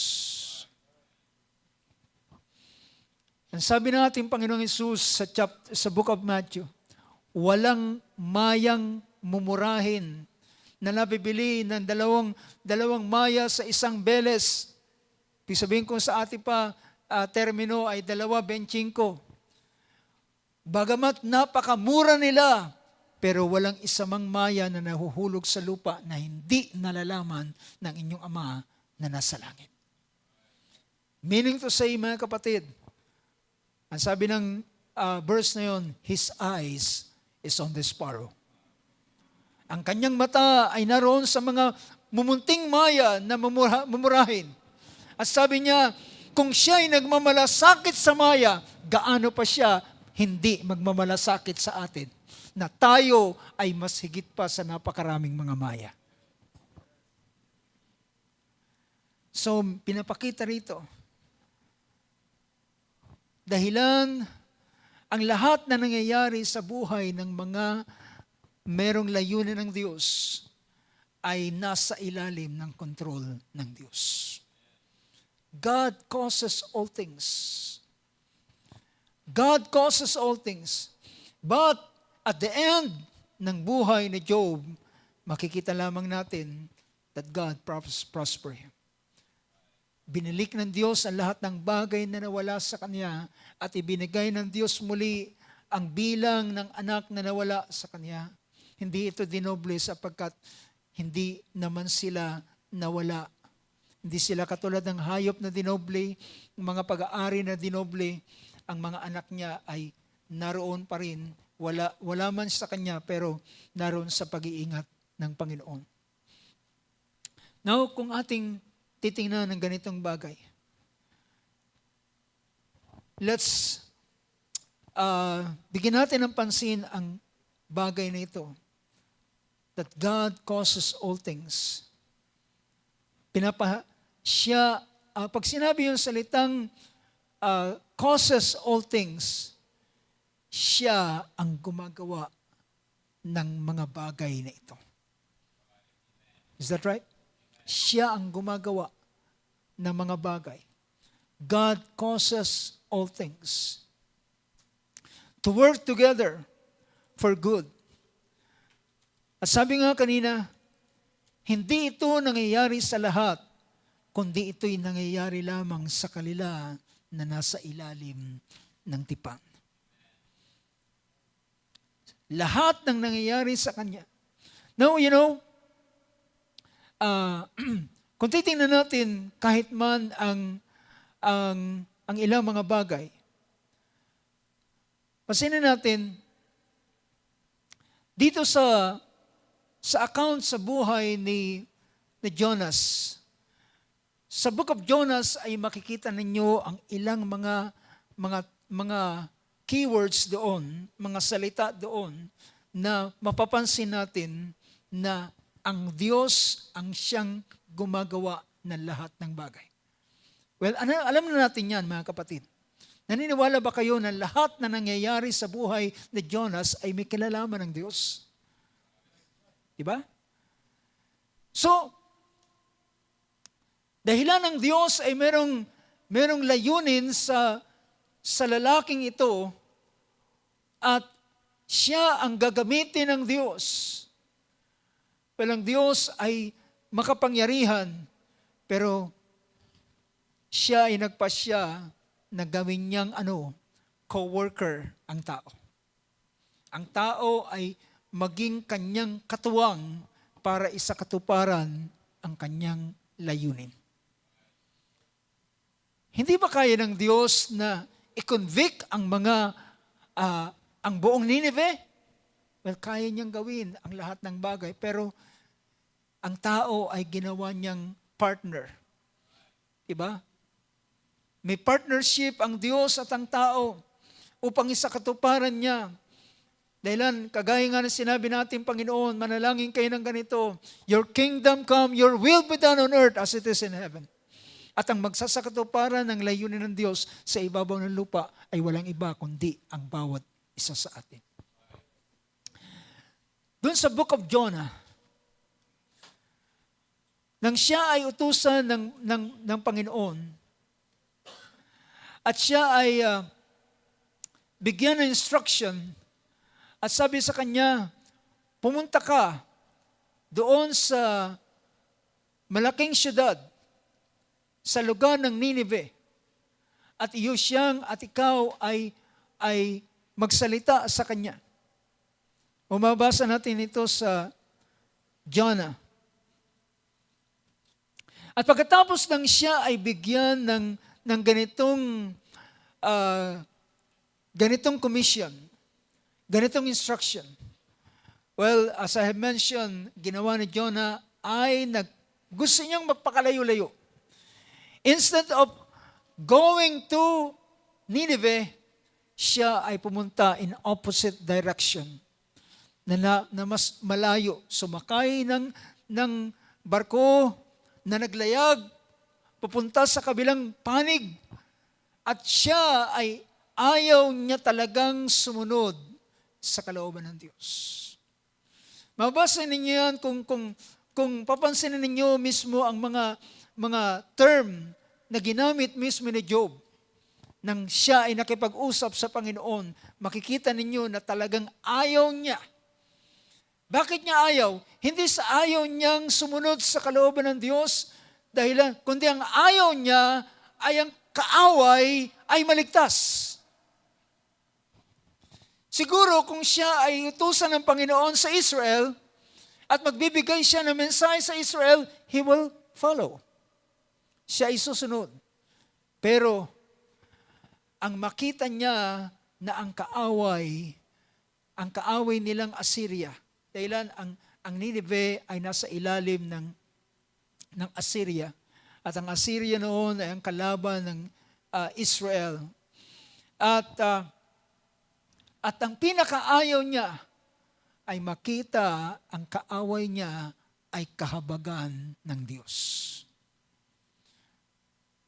Ang sabi natin, Panginoong Hesus sa Book of Matthew, walang mayang mumurahin na nabibili ng dalawang maya sa isang beles. Ibig sabihin kung sa ating termino ay 2.25. Bagamat napakamura nila, pero walang isamang maya na nahuhulog sa lupa na hindi nalalaman ng inyong Ama na nasa langit. Meaning to say, mga kapatid, ang sabi ng verse na yon, his eyes is on the sparrow. Ang kanyang mata ay naroon sa mga mumunting maya na mumurahin. At sabi niya, kung siya ay nagmamalasakit sa maya, gaano pa siya hindi magmamalasakit sa atin, na tayo ay mas higit pa sa napakaraming mga maya. So, pinapakita rito, dahilan ang lahat na nangyayari sa buhay ng mga merong layunin ng Diyos ay nasa ilalim ng kontrol ng Diyos. God causes all things. God causes all things. But at the end ng buhay ni Job, makikita lamang natin that God prosper him. Binalik ng Diyos ang lahat ng bagay na nawala sa kanya at ibinigay ng Diyos muli ang bilang ng anak na nawala sa kanya. Hindi ito dinoble sapagkat hindi naman sila nawala. Hindi sila katulad ng hayop na dinoble, ng mga pag-aari na dinoble. Ang mga anak niya ay naroon pa rin. Wala man sa kanya pero naroon sa pag-iingat ng Panginoon. Now, kung ating titingnan ng ganitong bagay, let's bigyan natin ng pansin ang bagay na ito. That God causes all things. Pag sinabi yung salitang causes all things, siya ang gumagawa ng mga bagay na ito. Is that right? Siya ang gumagawa ng mga bagay. God causes all things to work together for good. At sabi nga kanina, hindi ito nangyayari sa lahat, kundi ito'y nangyayari lamang sa kanila na nasa ilalim ng tipan. Lahat ng nangyayari sa Kanya. Now, kung titingnan natin kahit man ang ilang mga bagay, pansinin natin, dito sa account sa buhay ni Jonas, sa Book of Jonas ay makikita ninyo ang ilang mga keywords doon, mga salita doon na mapapansin natin na ang Diyos ang siyang gumagawa ng lahat ng bagay. Well, alam na natin yan, mga kapatid. Naniniwala ba kayo na lahat na nangyayari sa buhay ni Jonas ay may kinalaman ng Diyos? Diba? So, dahilan ng Diyos ay merong layunin sa lalaking ito at siya ang gagamitin ng Diyos. Walang Diyos ay makapangyarihan, pero siya ay nagpasya na gawin niyang co-worker ang tao. Ang tao ay maging kanyang katuwang para isakatuparan ang kanyang layunin. Hindi ba kaya ng Diyos na i-convict ang buong Nineveh? Well, kaya niyang gawin ang lahat ng bagay, pero ang tao ay ginawa niyang partner. Diba? May partnership ang Diyos at ang tao upang isakatuparan niya. Dahilan, kagaya nga na sinabi natin, Panginoon, manalangin kayo ng ganito, your kingdom come, your will be done on earth as it is in heaven. At ang magsasakatuparan ng layunin ng Diyos sa ibabaw ng lupa ay walang iba kundi ang bawat isa sa atin. Doon sa Book of Jonah, nang siya ay utusan ng Panginoon, at siya ay bigyan ng instruction, at sabi sa kanya, pumunta ka doon sa malaking syudad, sa lugar ng Nineveh, at iyo siyang at ikaw ay magsalita sa kanya. Mababasa natin ito sa Jonah. At pagkatapos ng siya ay bigyan ng ganitong commission, ganitong instruction. Well, as I have mentioned, ginawa ni Jonah ay gusto niyang magpakalayo-layo. Instead of going to Nineveh, siya ay pumunta in opposite direction. Na mas malayo. Sumakay ng barko na naglayag, pupunta sa kabilang panig. At siya ay ayaw niya talagang sumunod sa kalooban ng Diyos. Mabasa ninyo yan kung kung papansinin ninyo mismo ang mga term na ginamit mismo ni Job, nang siya ay nakipag-usap sa Panginoon, makikita ninyo na talagang ayaw niya. Bakit niya ayaw? Hindi sa ayaw niyang sumunod sa kalooban ng Diyos, kundi ang ayaw niya ay ang kaaway ay maligtas. Siguro kung siya ay utusan ng Panginoon sa Israel at magbibigay siya ng mensahe sa Israel, he will follow. Siya ay susunod. Pero ang makita niya na ang kaaway nilang Assyria, dahilan ang Nineveh ay nasa ilalim ng Assyria. At ang Assyria noon ay ang kalaban ng Israel. At ang pinakaayaw niya ay makita ang kaaway niya ay kahabagan ng Diyos.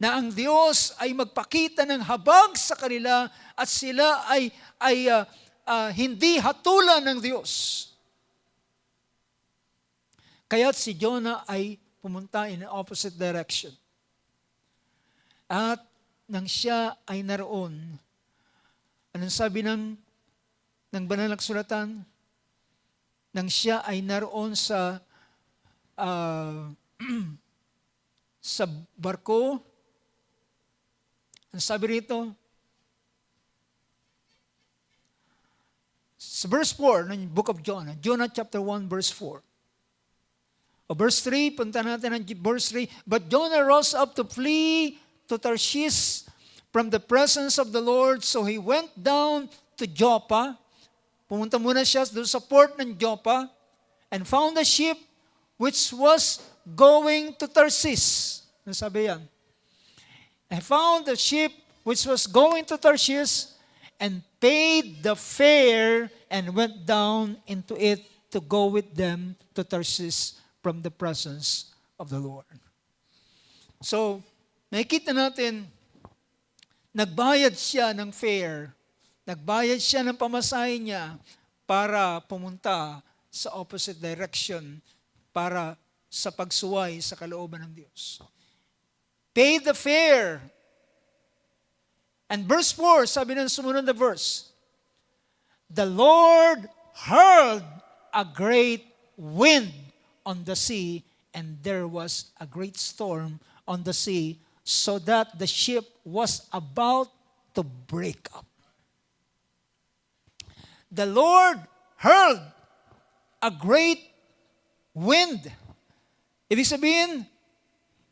Na ang Diyos ay magpakita ng habag sa kanila at sila ay hindi hatulan ng Diyos. Kaya't si Jonah ay pumunta in an opposite direction. At nang siya ay naroon, anong sabi ng banal na kasulatan? Nang siya ay naroon sa sa barko, ang sabi rito, sa verse 4 ng book of Jonah, Jonah chapter 1 verse 4. O verse 3, punta natin ang verse 3. But Jonah rose up to flee to Tarshish from the presence of the Lord. So he went down to Joppa. Pumunta muna siya doon sa port ng Joppa and found a ship which was going to Tarshish. Nasabi yan. I found a ship which was going to Tarshish and paid the fare and went down into it to go with them to Tarshish from the presence of the Lord. So, nakikita natin, nagbayad siya ng fare, nagbayad siya ng pamasahe niya para pumunta sa opposite direction para sa pagsuway sa kalooban ng Diyos. Pay the fare. And verse 4, sabi ng sumunod na verse, the Lord hurled a great wind on the sea, and there was a great storm on the sea, so that the ship was about to break up. The Lord hurled a great wind. Ibig sabihin,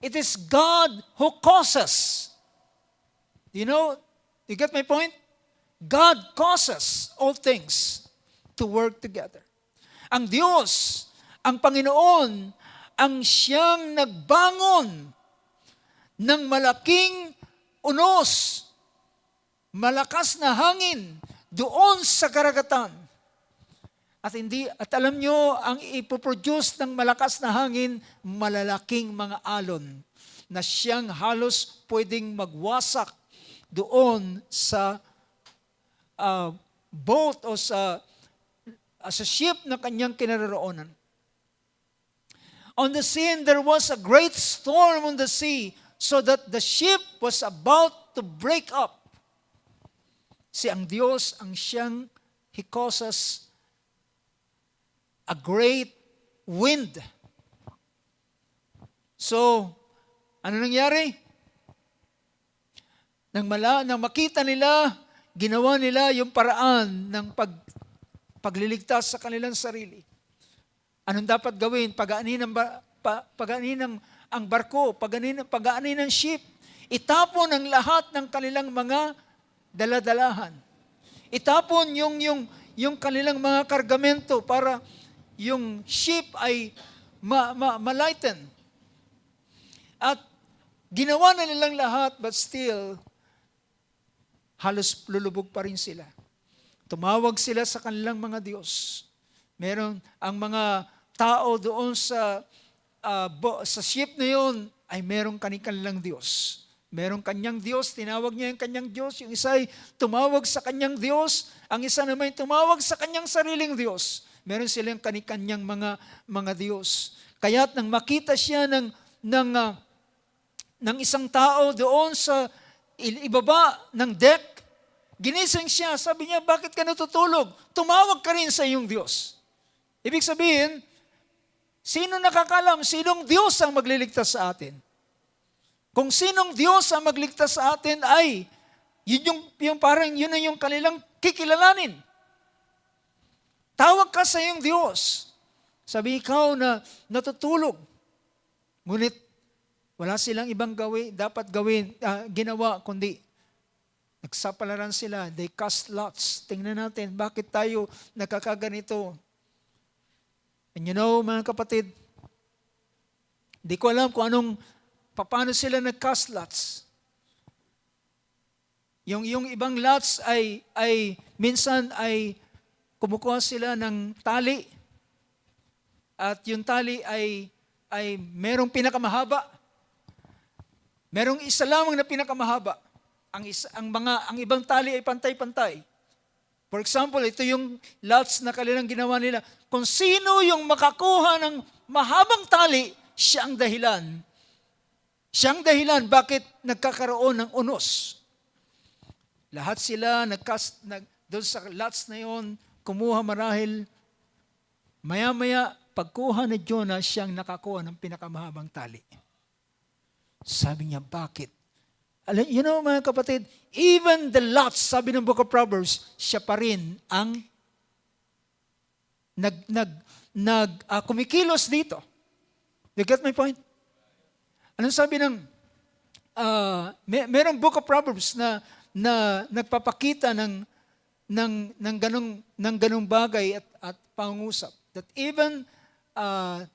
it is God who causes. You get my point? God causes all things to work together. Ang Diyos, ang Panginoon, ang siyang nagbangon ng malaking unos, malakas na hangin doon sa karagatan. At alam nyo, ang ipoproduce ng malakas na hangin, malalaking mga alon na siyang halos pwedeng magwasak doon sa boat o sa ship na kanyang kinaroroonan. On the sea, there was a great storm on the sea, so that the ship was about to break up. Ang Diyos, ang siyang He causes a great wind. So, ano nangyari? Nang makita nila, ginawa nila yung paraan ng pagliligtas sa kanilang sarili. Anong dapat gawin? Pagaanin ang barko, pagaanin ng ship. Itapon ang lahat ng kanilang mga daladalahan. Itapon yung kanilang mga kargamento para yung ship ay malighten. At ginawa na nilang lahat, but still, halos lulubog pa rin sila. Tumawag sila sa kanilang mga Diyos. Meron ang mga tao doon sa ship na yun ay merong kanilang Diyos. Merong kanyang Diyos, tinawag niya yung kanyang Diyos. Yung isa ay tumawag sa kanyang Diyos. Ang isa naman tumawag sa kanyang sariling Diyos. Meron silang kanyang mga Diyos. Kaya't nang makita siya ng isang tao doon sa ibaba ng deck, ginising siya. Sabi niya, bakit ka natutulog? Tumawag ka rin sa iyong Diyos. Ibig sabihin, sino nakakalam? Sinong Diyos ang magliligtas sa atin? Kung sinong Diyos ang magligtas sa atin ay, yung parang yun ang yung kanilang kikilalanin. Tawag ka sa iyong Diyos. Sabi ikaw na natutulog. Ngunit wala silang ibang ginawa, kundi nagsapalaran sila. They cast lots. Tingnan natin, bakit tayo nakakaganito? And you know, mga kapatid, di ko alam kung paano sila nag-cast lots. Yung ibang lots ay minsan ay kumukuha sila ng tali. At yung tali ay merong pinakamahaba. Merong isa lamang na pinakamahaba. Ang ibang tali ay pantay-pantay. For example, ito yung lots na kanilang ginawa nila. Kung sino yung makakuha ng mahabang tali, siya ang dahilan. Siya ang dahilan bakit nagkakaroon ng unos. Lahat sila doon sa lots na yon, kumuha marahil. Maya-maya, pagkuha ni Jonah, siyang nakakuha ng pinakamahabang tali. Sabi niya, bakit? You know, mga kapatid, even the lots, sabi ng Book of Proverbs, siya pa rin ang kumikilos dito. You get my point? Anong sabi ng, merong Book of Proverbs na nagpapakita ng ganong bagay at pangungusap. That even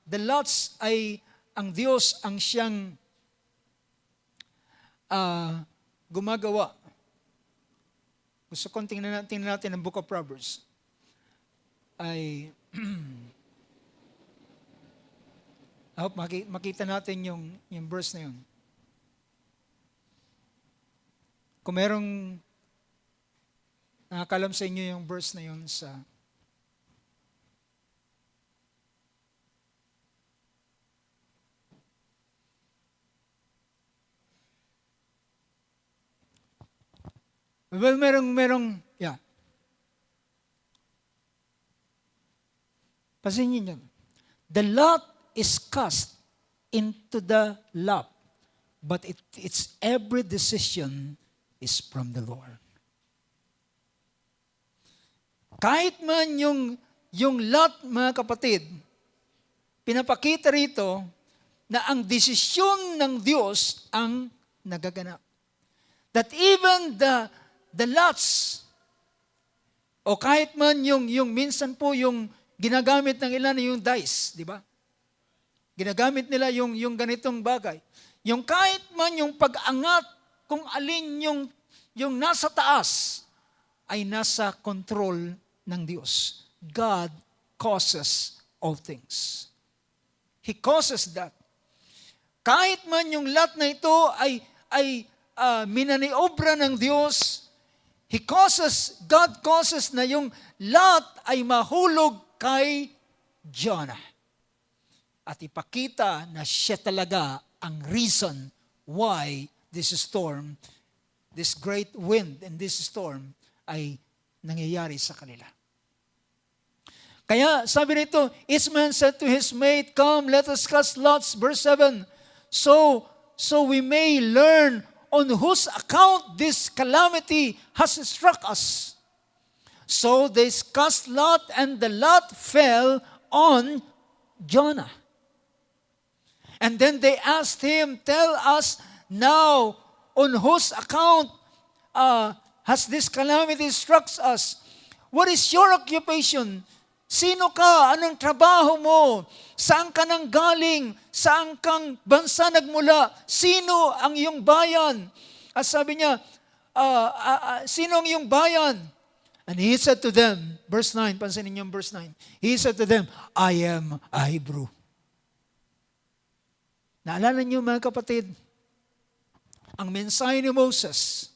the lots ay ang Diyos ang siyang gumagawa. Gusto kong tingnan natin ang Book of Proverbs. I hope makita natin yung verse na yun. Kung merong nakakalam sa inyo yung verse na yun sa merong, yeah. Pansinin niyo. The lot is cast into the lap, but its every decision is from the Lord. Kahit man yung lot, mga kapatid, pinapakita rito na ang desisyon ng Diyos ang nagaganap. That even the lots, o kahit man yung minsan po yung ginagamit ng ilan yung dice, di ba? Ginagamit nila yung ganitong bagay. Yung kahit man yung pag-angat, kung alin yung nasa taas, ay nasa control ng Diyos. God causes all things. He causes that. Kahit man yung lot na ito ay minaniobra ng Diyos, God causes na yung lot ay mahulog kay Jonah. At ipakita na siya talaga ang reason why this storm, this great wind and this storm ay nangyayari sa kanila. Kaya sabi nito, each man said to his mate, come, let us cast lots, verse 7, so we may learn on whose account this calamity has struck us. So they cast lot, and the lot fell on Jonah. And then they asked him, tell us now, on whose account has this calamity struck us? What is your occupation? Sino ka? Anong trabaho mo? Saan ka nang galing? Saan kang bansa nagmula? Sino ang iyong bayan? At sabi niya, sino ang iyong bayan? And he said to them, verse 9, pansinin niyo yung verse 9. He said to them, I am a Hebrew. Naalala niyo mga kapatid, ang mensahe ni Moses,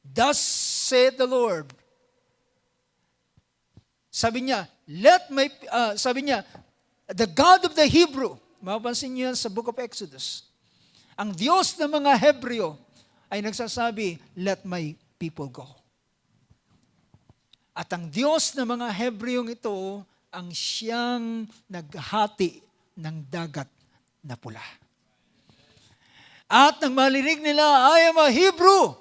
thus said the Lord. Sabi niya, The God of the Hebrew. Mapapansin niyo yan sa Book of Exodus. Ang Diyos ng mga Hebreo ay nagsasabi, let my people go. At ang Diyos ng mga Hebreong ito, ang siyang naghati ng dagat na pula. At nang marinig nila, I am a Hebrew,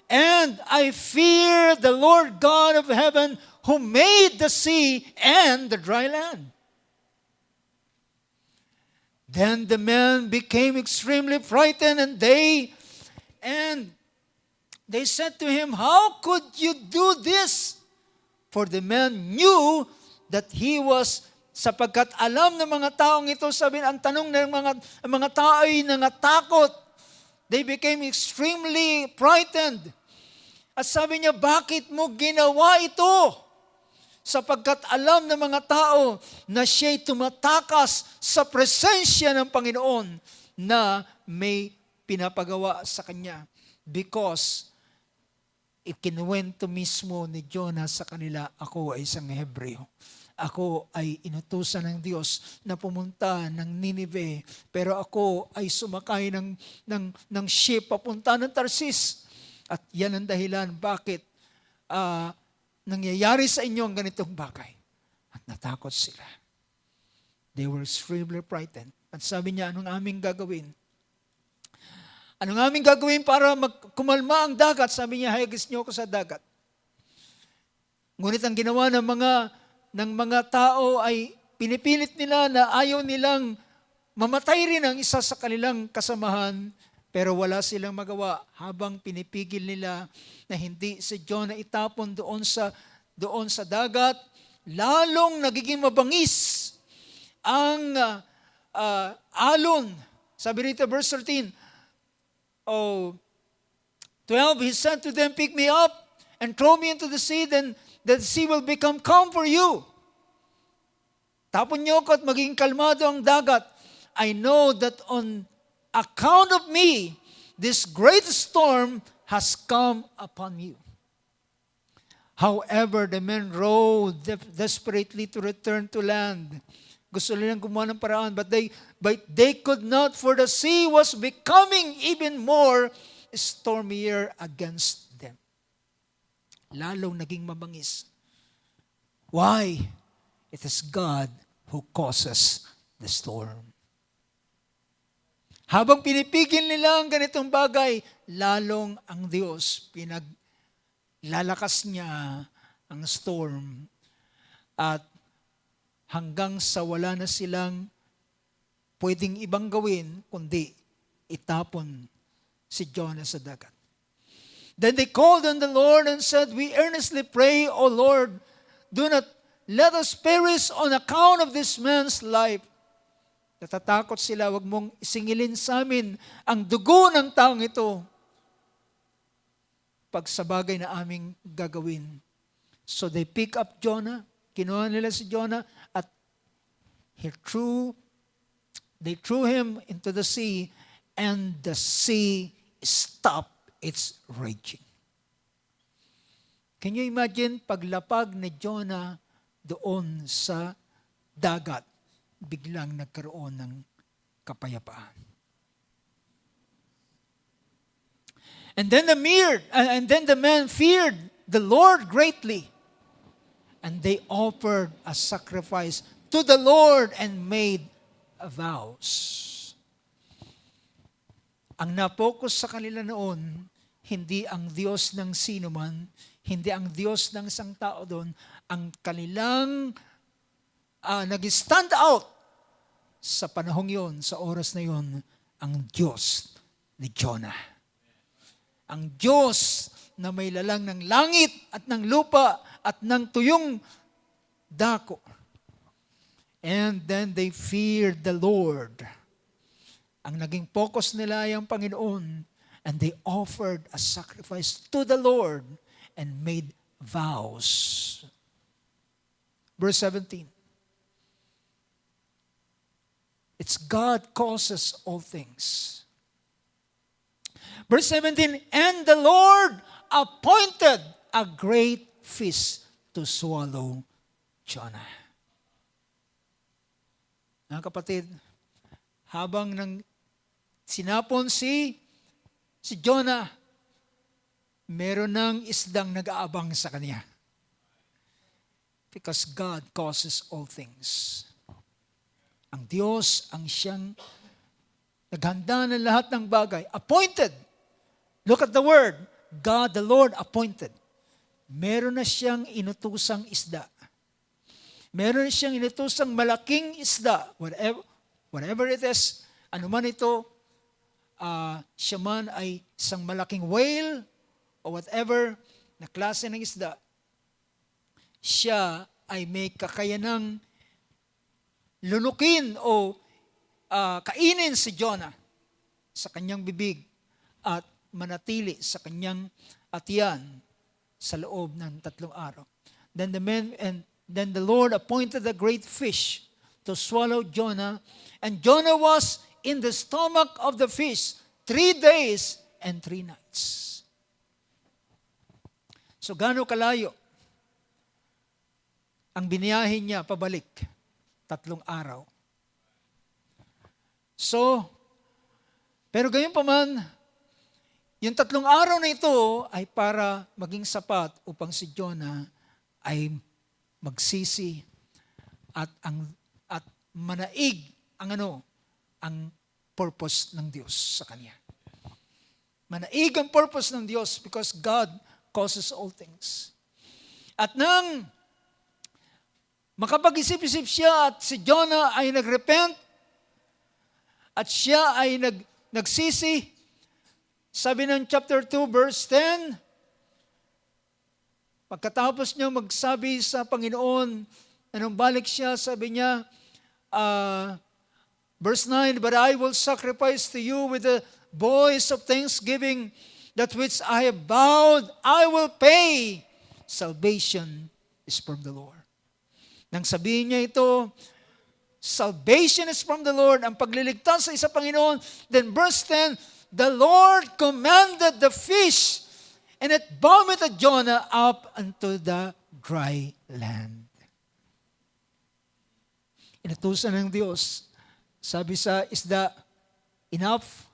and I fear the Lord God of heaven who made the sea and the dry land. Then the men became extremely frightened, and they said to him, how could you do this? For the men knew that he was, sapagkat alam ng mga taong ito, sabi, ang tanong ng mga tao ay nangatakot. They became extremely frightened. At sabi niya, bakit mo ginawa ito? Sapagkat alam ng mga tao na siya'y tumatakas sa presensya ng Panginoon na may pinapagawa sa kanya. Because ikinuwento mismo ni Jonah sa kanila, ako ay isang Hebreo. Ako ay inutusan ng Diyos na pumunta ng Nineveh, pero ako ay sumakay ng ship papunta ng Tarsis. At yan ang dahilan bakit nangyayari sa inyo ang ganitong bagay. At natakot sila. They were extremely frightened. At sabi niya, anong aming gagawin? Anong aming gagawin para kumalma ang dagat? Sabi niya, hayagis niyo ako sa dagat. Ngunit ang ginawa ng mga tao ay pinipilit nila na ayaw nilang mamatay rin ang isa sa kanilang kasamahan, pero wala silang magawa habang pinipigil nila na hindi si Jonah itapon doon sa dagat. Lalong nagiging mabangis ang alon. Sabi rito, verse 13, 12, he said to them, pick me up and throw me into the sea, then the sea will become calm for you. Tapon niyo ko at magiging kalmado ang dagat. I know that on account of me, this great storm has come upon you. However, the men rowed desperately to return to land. Gusto nilang gumawa ng paraan, but they could not, for the sea was becoming even more stormier against them. Lalong naging mabangis. Why? It is God who causes the storm. Habang pinipigil nila ang ganitong bagay, lalong ang Diyos pinaglalakas niya ang storm. At hanggang sa wala na silang pwedeng ibang gawin, kundi itapon si Jonah sa dagat. Then they called on the Lord and said, we earnestly pray, O Lord, do not let us perish on account of this man's life. Natatakot sila, wag mong isingilin sa amin ang dugo ng taong ito pag sa bagay na aming gagawin. So they pick up Jonah, kinuha nila si Jonah, at they threw him into the sea, and the sea stopped its raging. Can you imagine paglapag ni Jonah doon sa dagat, biglang nagkaroon ng kapayapaan. And then the men feared the Lord greatly, and they offered a sacrifice to the Lord and made vows. Ang napokus sa kanila noon, hindi ang Diyos ng sino man, hindi ang Diyos ng isang tao doon, ang kanilang nag-stand out sa panahong yon, sa oras na yon, ang Diyos ni Jonah. Ang Diyos na may lalang ng langit at ng lupa at ng tuyong dako. And then they feared the Lord. Ang naging focus nila ay ang Panginoon, and they offered a sacrifice to the Lord and made vows. Verse 17. It's God causes all things. Verse 17, and the Lord appointed a great fish to swallow Jonah. Mga kapatid, habang sinapon si Jonah, meron ng isdang nag-aabang sa kanya. Because God causes all things. Ang Diyos ang siyang naghanda ng lahat ng bagay. Appointed. Look at the word. God the Lord appointed. Meron na siyang inutusang isda. Meron na siyang inutusang malaking isda. Whatever it is, anuman ito, siya man ay isang malaking whale o whatever na klase ng isda, siya ay may kakayanang lunukin o kainin si Jonah sa kanyang bibig at manatili sa kanyang atiyan sa loob ng 3 araw. Then the Lord appointed a great fish to swallow Jonah, and Jonah was in the stomach of the fish 3 days and 3 nights. So gaano kalayo ang biniyahin niya pabalik? 3 araw. So, pero gayon pa man, yung 3 araw na ito ay para maging sapat upang si Jonah ay magsisi at manaig ang purpose ng Diyos sa kanya. Manaig ang purpose ng Diyos because God causes all things. At nang makapag-isip-isip siya at si Jonah ay nagrepent at siya ay nagsisi, sabi ng chapter 2 verse 10, pagkatapos niya magsabi sa Panginoon, anong balik siya, sabi niya, verse 9, but I will sacrifice to you with the voice of thanksgiving, that which I have vowed, I will pay. Salvation is from the Lord. Nang sabihin niya ito, salvation is from the Lord, ang pagliligtas sa isa Panginoon, then verse 10, the Lord commanded the fish, and it vomited Jonah up unto the dry land. Inutusan ng Diyos, sabi sa isda, enough,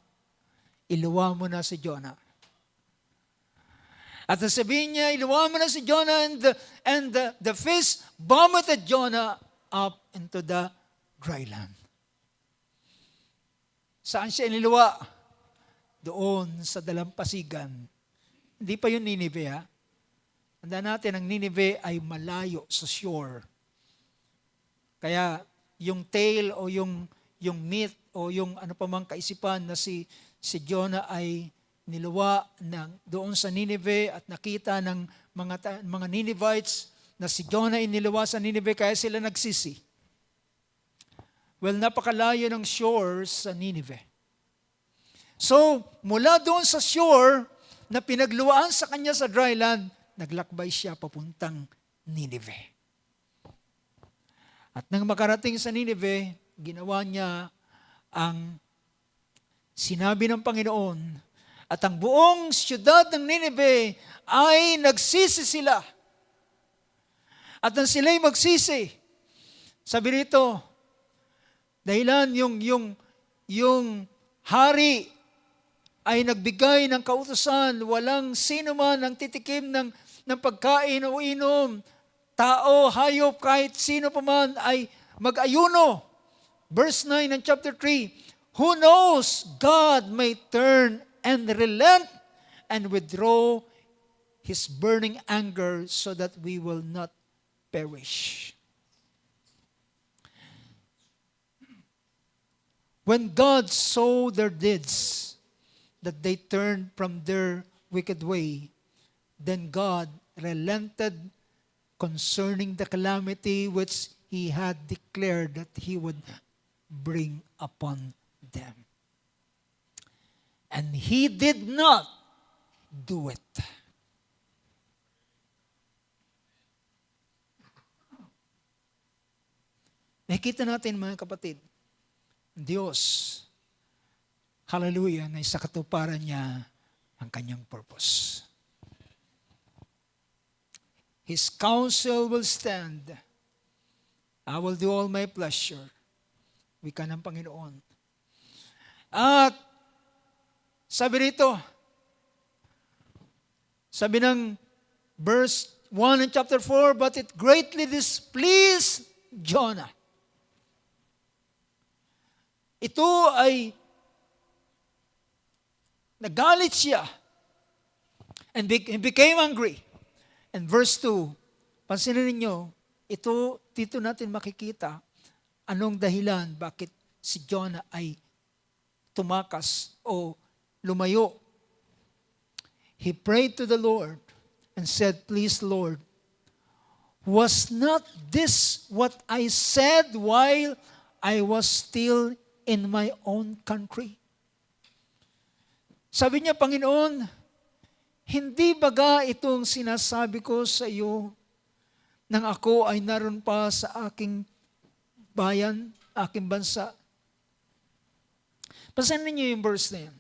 iluwa mo na si Jonah. At sabihin niya, iluwa mo na si Jonah, and the fish vomited Jonah up into the dry land. Saan siya iniluwa? Doon sa dalampasigan. Hindi pa yun Nineveh, ha? Tandaan natin, ang Nineveh ay malayo sa shore. Kaya yung tale o yung myth o yung ano pa mang kaisipan na si Jonah ay niluwa doon sa Nineveh at nakita ng mga Ninevites na si Jonah ay niluwa sa Nineveh kaya sila nagsisi. Well, napakalayo ng shore sa Nineveh. So, mula doon sa shore na pinagluwaan sa kanya sa dry land, naglakbay siya papuntang Nineveh. At nang makarating sa Nineveh, ginawa niya ang sinabi ng Panginoon at ang buong siyudad ng Nineveh ay nagsisi sila. At nang sila'y magsisi, sabi rito, dahilan yung hari ay nagbigay ng kautusan, walang sino man ang titikim ng pagkain o inom, tao, hayop, kahit sino pa man ay mag-ayuno. Verse 9 ng chapter 3, who knows God may turn and relent and withdraw His burning anger so that we will not perish. When God saw their deeds, that they turned from their wicked way, then God relented concerning the calamity which He had declared that He would bring upon them. And He did not do it. Nakikita natin mga kapatid, Diyos, hallelujah, na sa katuparan niya ang kanyang purpose. His counsel will stand. I will do all my pleasure. wika ng Panginoon. At sabi rito, sabi ng verse 1 in chapter 4, but it greatly displeased Jonah. Ito ay nagalit siya and he became angry. And verse 2, pansinin ninyo, dito natin makikita anong dahilan bakit si Jonah ay tumakas o lumayo. He prayed to the Lord and said, please Lord, was not this what I said while I was still in my own country? Sabi niya, Panginoon, hindi baga itong sinasabi ko sa iyo nang ako ay naroon pa sa aking bayan, aking bansa? Pansinin niyo yung verse na yan.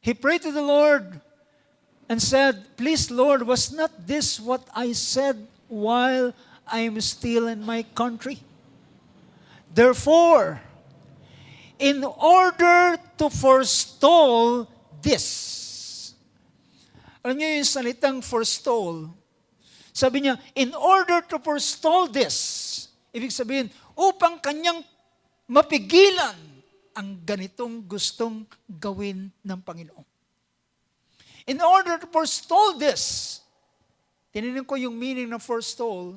He prayed to the Lord and said, please Lord, was not this what I said while I am still in my country? Therefore, in order to forestall this. Alam niyo yung salitang forestall? Sabi niya, in order to forestall this. Ibig sabihin, upang kanyang mapigilan ang ganitong gustong gawin ng Panginoon. In order to forestall this, tinignan ko yung meaning ng forestall,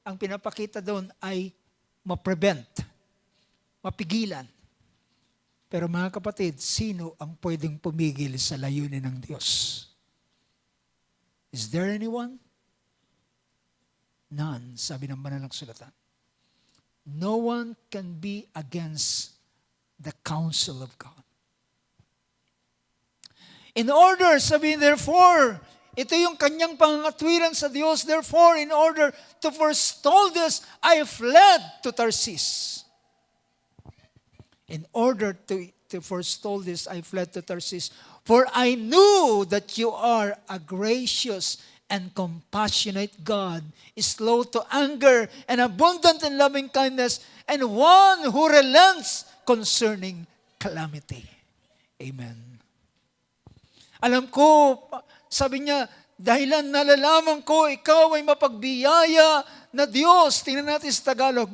ang pinapakita doon ay ma-prevent, mapigilan. Pero mga kapatid, sino ang pwedeng pumigil sa layunin ng Diyos? Is there anyone? None, sabi ng banal na sulatan. No one can be against the counsel of God. In order, sabihin, therefore, ito yung kanyang pangangatwiran sa Diyos, therefore, in order to forestall this, I fled to Tarsis. In order to forestall this, I fled to Tarsis. For I knew that you are a gracious and compassionate God, slow to anger and abundant in loving kindness, and one who relents concerning calamity. Amen. Alam ko, sabi niya, dahilan nalalaman ko, ikaw ay mapagbiyaya na Diyos. Tingnan natin sa Tagalog.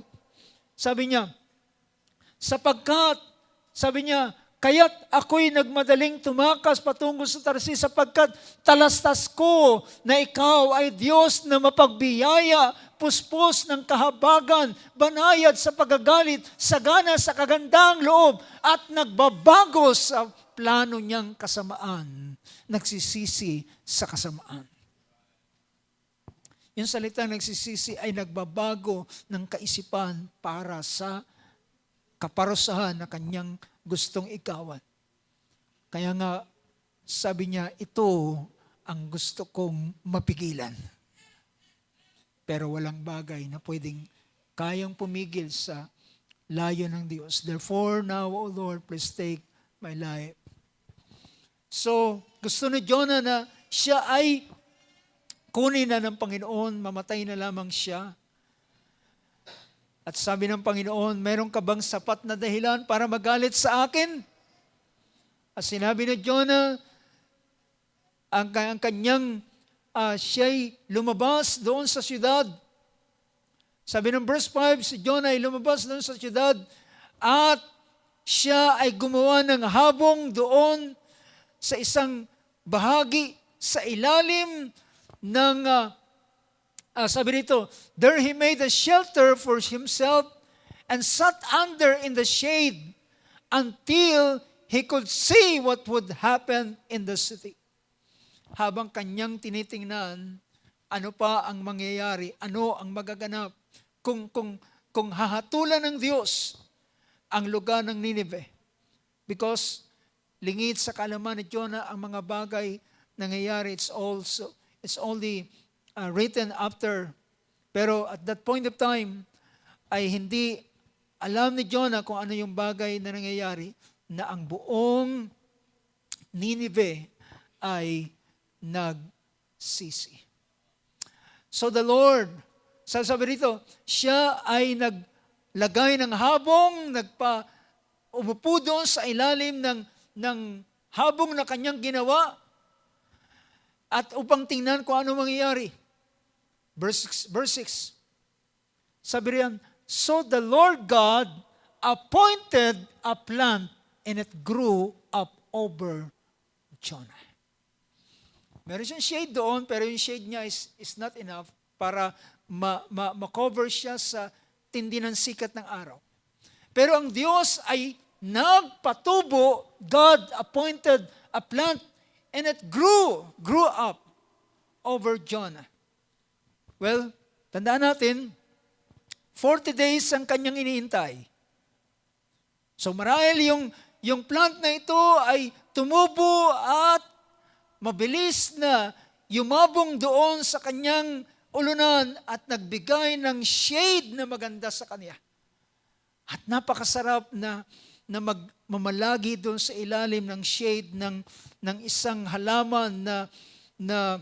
Sabi niya, sapagkat, sabi niya, kaya't ako'y nagmadaling tumakas patungo sa Tarsis sapagkat talastas ko na ikaw ay Diyos na mapagbiyaya, puspos ng kahabagan, banayad sa pagagalit, sagana sa kagandang loob, at nagbabago sa plano niyang kasamaan, nagsisisi sa kasamaan. Yung salitang nagsisisi ay nagbabago ng kaisipan para sa kaparusahan na kanyang gustong ikawan. Kaya nga, sabi niya, ito ang gusto kong mapigilan. Pero walang bagay na pwedeng kayang pumigil sa layo ng Diyos. Therefore, now, O Lord, please take my life. So, gusto ni Jonah na siya ay kunin na ng Panginoon, mamatay na lamang siya. At sabi ng Panginoon, meron ka bang sapat na dahilan para magalit sa akin? At sinabi ni Jonah, ang kanyang siya'y lumabas doon sa siyudad. Sabi ng verse 5, si Jonah ay lumabas doon sa siyudad at siya ay gumawa ng habong doon sa isang bahagi sa ilalim ng sabi dito, there he made a shelter for himself and sat under in the shade until he could see what would happen in the city. Habang kanyang tinitingnan, ano pa ang mangyayari, ano ang magaganap, kung hahatulan ng Diyos ang lugar ng Nineveh. Because lingid sa kaalaman ni Jonah ang mga bagay nangyayari, it's only written after. Pero at that point of time, ay hindi alam ni Jonah kung ano yung bagay na nangyayari, na ang buong Nineveh ay nagsisi. So the Lord, sabi rito, siya ay nagpalagay ng habong, umupo doon sa ilalim ng habong na kanyang ginawa at upang tingnan kung ano mangyayari. Verse 6. Sabi riyan, so the Lord God appointed a plant and it grew up over Jonah. Meron siyang shade doon, pero yung shade niya is not enough para ma-cover siya sa tindi ng sikat ng araw. Pero ang Diyos ay nagpatubo, God appointed a plant, and it grew up over Jonah. Well, tandaan natin, 40 days ang kanyang iniintay. So marahil yung plant na ito ay tumubo at mabilis na yumabong doon sa kanyang ulunan at nagbigay ng shade na maganda sa kanya. At napakasarap na mamalagi doon sa ilalim ng shade ng isang halaman na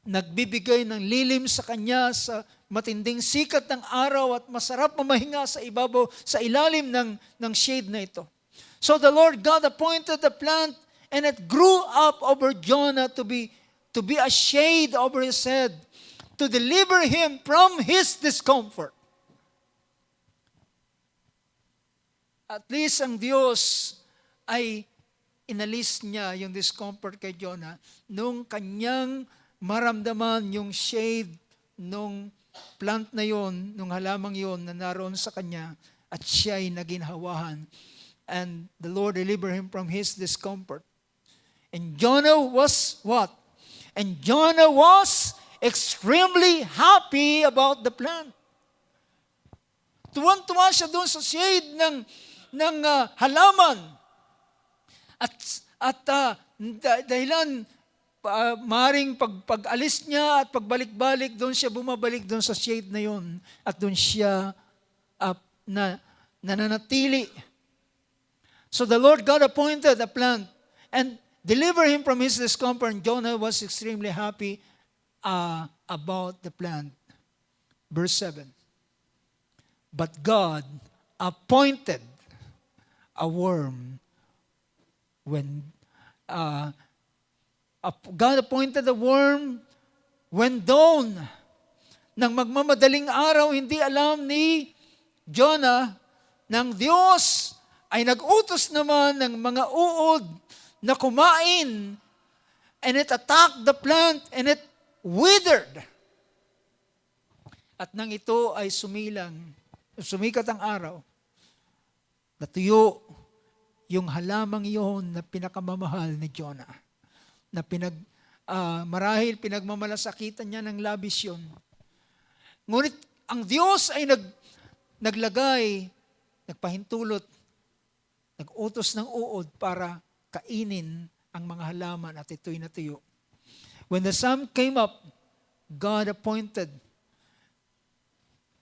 nagbibigay ng lilim sa kanya sa matinding sikat ng araw at masarap mamahinga sa ibabaw, sa ilalim ng shade na ito. So the Lord God appointed the plant and it grew up over Jonah to be a shade over his head, to deliver him from his discomfort. At least ang Diyos ay inalis niya yung discomfort kay Jonah nung kanyang maramdaman yung shade nung plant na yon, nung halamang yon na naroon sa kanya at siya ay naginhawahan. And the Lord delivered him from his discomfort. And Jonah was what? And Jonah was extremely happy about the plant. Tuwan-tuwa siya doon sa shade ng halaman. At dahilan, maring pag-alis niya at pagbalik-balik, doon siya bumabalik doon sa shade na yon. At doon siya nananatili. So the Lord God appointed a plant and delivered him from his discomfort. And Jonah was extremely happy about the plant. Verse 7. But God appointed a worm when God appointed a worm when dawn. Nang magmamadaling araw, hindi alam ni Jonah ng Diyos ay nag-utos naman ng mga uod na kumain, and it attacked the plant and it withered. At nang ito ay sumikat ang araw, natuyo yung halamang yon na pinakamamahal ni Jonah. Na marahil pinagmamalasakitan niya ng labis yun. Ngunit ang Diyos ay nagpahintulot, nag-utos ng uod para kainin ang mga halaman at ito'y natuyo. When the sun came up, God appointed.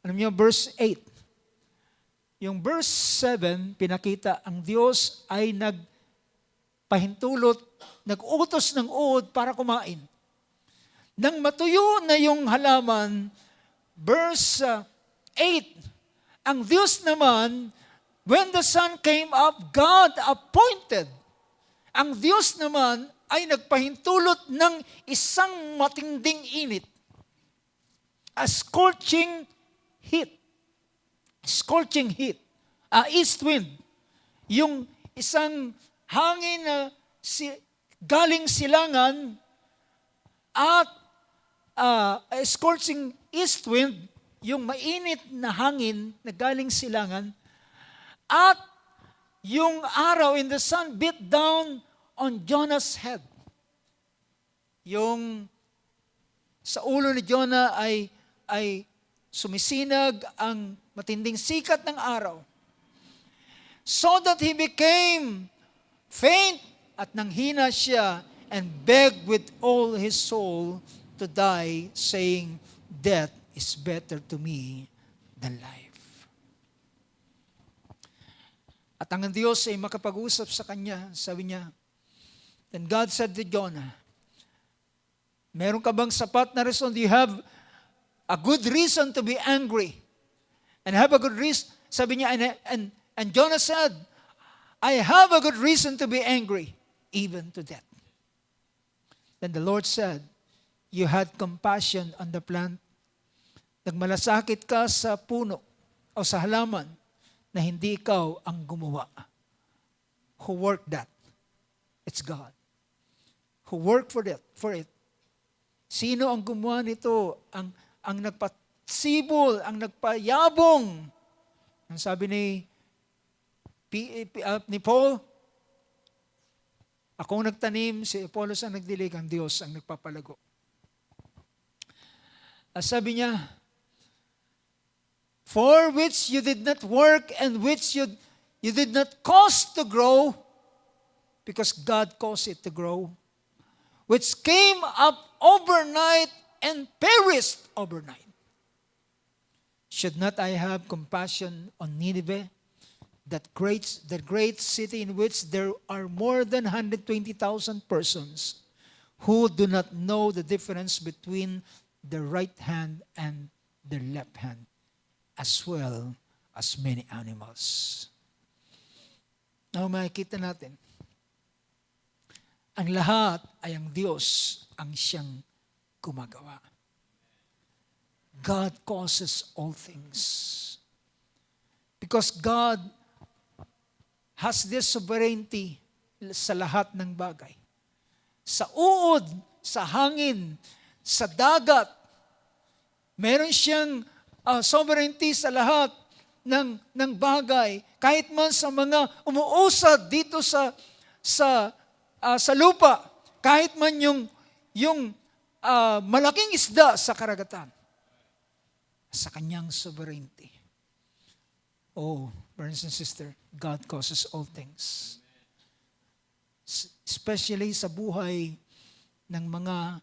Alam niyo, verse 8. Yung verse 7, pinakita, ang Diyos ay nagpahintulot, nag-utos ng uod para kumain. Nang matuyo na yung halaman, verse 8, ang Diyos naman, when the sun came up, God appointed. Ang Diyos naman ay nagpahintulot ng isang matinding init. A scorching heat. Scorching heat. East wind. Yung isang hangin na galing silangan at a scorching east wind, yung mainit na hangin na galing silangan, at yung araw in the sun beat down on Jonah's head. Yung sa ulo ni Jonah ay sumisinag ang matinding sikat ng araw. So that he became faint at nanghina siya and begged with all his soul to die, saying, death is better to me than life. At ang Diyos ay makapag-usap sa kanya, sabi niya, then God said to Jonah, meron ka bang sapat na reason? Do you have a good reason to be angry? And have a good reason. Sabi niya, and Jonah said, I have a good reason to be angry, even to death. Then the Lord said, you had compassion on the plant. Nagmalasakit ka sa puno o sa halaman na hindi ikaw ang gumawa. Who worked that? It's God. Who worked for it. Sino ang gumawa nito? Ang nagpasibol, ang nagpayabong. Ang sabi ni Paul, akong nagtanim, si Apollos ang nagdilig, ang Diyos ang nagpapalago. Sabi niya, for which you did not work and which you did not cause to grow, because God caused it to grow, which came up overnight and perished overnight. Should not I have compassion on Nineveh, that great city in which there are more than 120,000 persons who do not know the difference between the right hand and the left hand, as well as many animals. Now makikita natin, ang lahat ay ang Diyos ang siyang gumagawa. God causes all things. Because God has this sovereignty sa lahat ng bagay. Sa uod, sa hangin, sa dagat, meron siyang sovereignty sa lahat ng bagay. Kahit man sa mga umuusad dito sa lupa, kahit man yung malaking isda sa karagatan, sa kanyang sovereignty. Oh, brothers and sisters, God causes all things. Especially sa buhay ng mga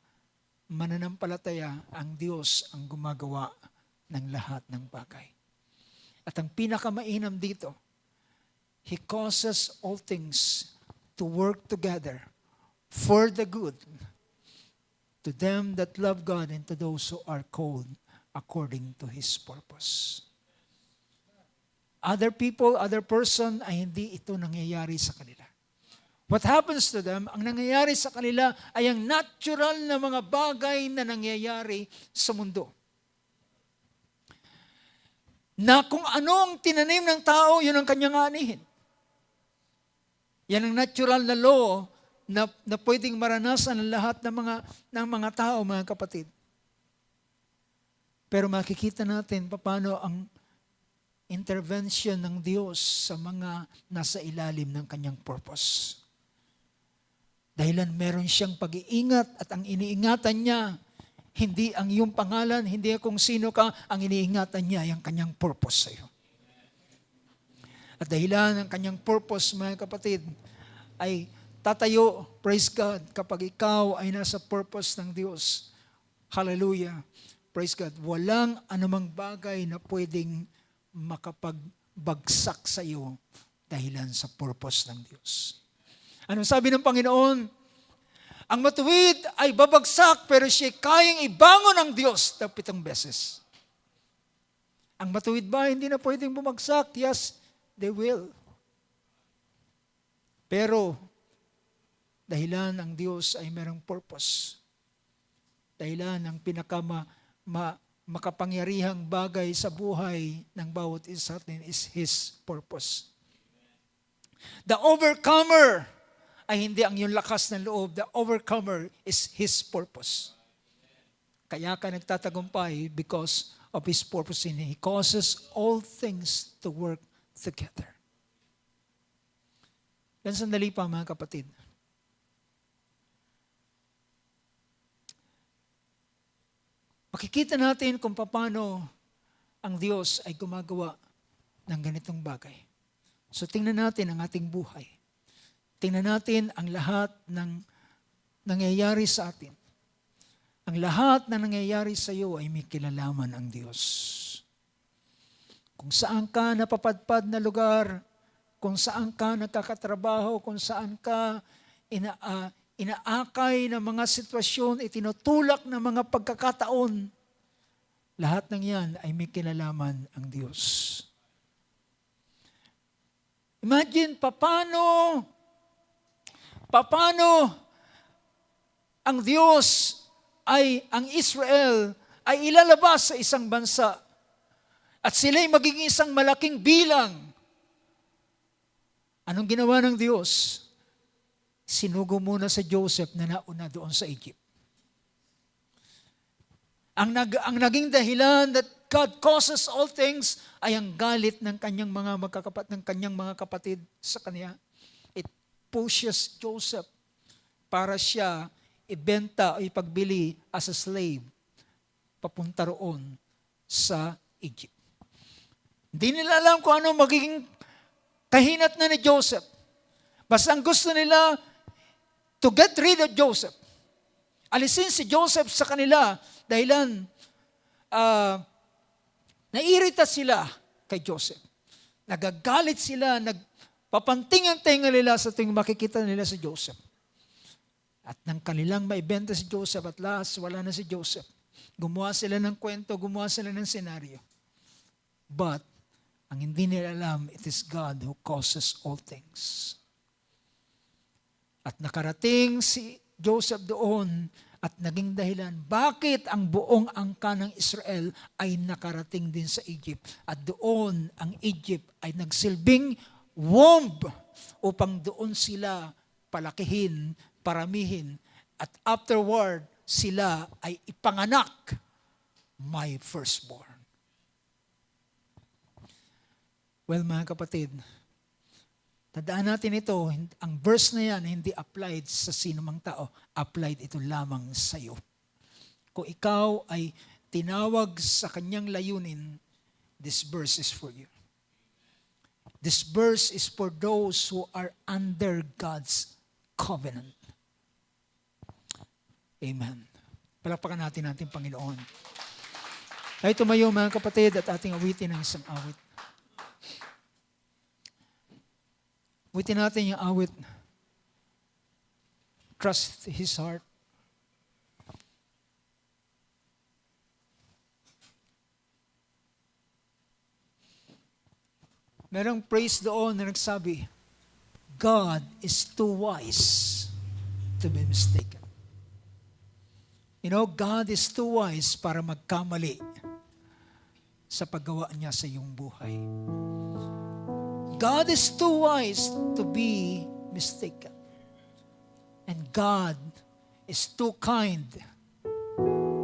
mananampalataya, ang Diyos ang gumagawa ng lahat ng bagay. At ang pinakamainam dito, He causes all things to work together for the good to them that love God and to those who are called according to His purpose. Other people, other person, ay hindi ito nangyayari sa kanila. What happens to them, ang nangyayari sa kanila ay ang natural na mga bagay na nangyayari sa mundo. Na kung ano ang tinanim ng tao, yun ang kanyang anihin. Yan ang natural na law na pwedeng maranasan ng lahat ng mga tao, mga kapatid. Pero makikita natin paano ang intervention ng Diyos sa mga nasa ilalim ng kanyang purpose. Dahilan meron siyang pag-iingat at ang iniingatan niya, hindi ang iyong pangalan, hindi kung sino ka, ang iniingatan niya ay ang kanyang purpose sa iyo. At dahilan ng kanyang purpose, mga kapatid, ay tatayo, praise God, kapag ikaw ay nasa purpose ng Diyos. Hallelujah. Praise God. Walang anumang bagay na pwedeng makapagbagsak sa iyo dahilan sa purpose ng Diyos. Anong sabi ng Panginoon? Ang matuwid ay babagsak pero siya kayang ibangon ng Diyos na 7 beses. Ang matuwid ba hindi na pwedeng bumagsak? Yes, they will. Pero dahilan ang Diyos ay merong purpose. Dahilan ang makapangyarihang bagay sa buhay ng bawat isa natin is His purpose. The overcomer ay hindi ang iyong lakas ng loob. The overcomer is His purpose. Kaya ka nagtatagumpay because of His purpose in He causes all things to work together. Yan sandali pa, mga kapatid. Makikita natin kung paano ang Diyos ay gumagawa ng ganitong bagay. So tingnan natin ang ating buhay. Tingnan natin ang lahat ng nangyayari sa atin. Ang lahat na nangyayari sa iyo ay may kilalaman ang Diyos. Kung saan ka napapadpad na lugar, kung saan ka nagkakatrabaho, kung saan ka inaakay ng mga sitwasyon, itinutulak ng mga pagkakataon, Lahat ng yan ay may kinalaman ang Diyos. Imagine, paano ang Diyos ang Israel ay ilalabas sa isang bansa at sila'y magiging isang malaking bilang. Anong ginawa ng Diyos? Sinugo muna sa Joseph na nauna doon sa Egypt. Ang naging dahilan that God causes all things ay ang galit ng kanyang mga kapatid sa kanya. It pushes Joseph para siya ibenta o ipagbili as a slave papunta roon sa Egypt. Hindi nila alam kung ano magiging kahinat na ni Joseph. Basta ang gusto nila to get rid of Joseph. Alisin si Joseph sa kanila dahilan nairita sila kay Joseph. Nagagalit sila, nagpapanting ang tenga nila sa tuwing makikita nila si Joseph. At nang kanilang maibenta si Joseph at last, wala na si Joseph. Gumawa sila ng kwento, gumawa sila ng senaryo. But, ang hindi nila alam, it is God who causes all things. At nakarating si Joseph doon at naging dahilan, bakit ang buong angka ng Israel ay nakarating din sa Egypt. At doon, ang Egypt ay nagsilbing womb upang doon sila palakihin, paramihin, at afterward, sila ay ipanganak, my firstborn. Well, mga kapatid, tandaan natin ito, ang verse na yan hindi applied sa sinumang tao, applied ito lamang sa iyo. Kung ikaw ay tinawag sa kanyang layunin, this verse is for you. This verse is for those who are under God's covenant. Amen. Palakpakan natin Panginoon. Tayo tumayo mga kapatid at ating awitin ang isang awit. Awitin natin yung awit. Trust His heart. Merong praise doon na nagsabi, God is too wise to be mistaken. You know, God is too wise para magkamali sa paggawa niya sa iyong buhay. God is too wise to be mistaken. And God is too kind,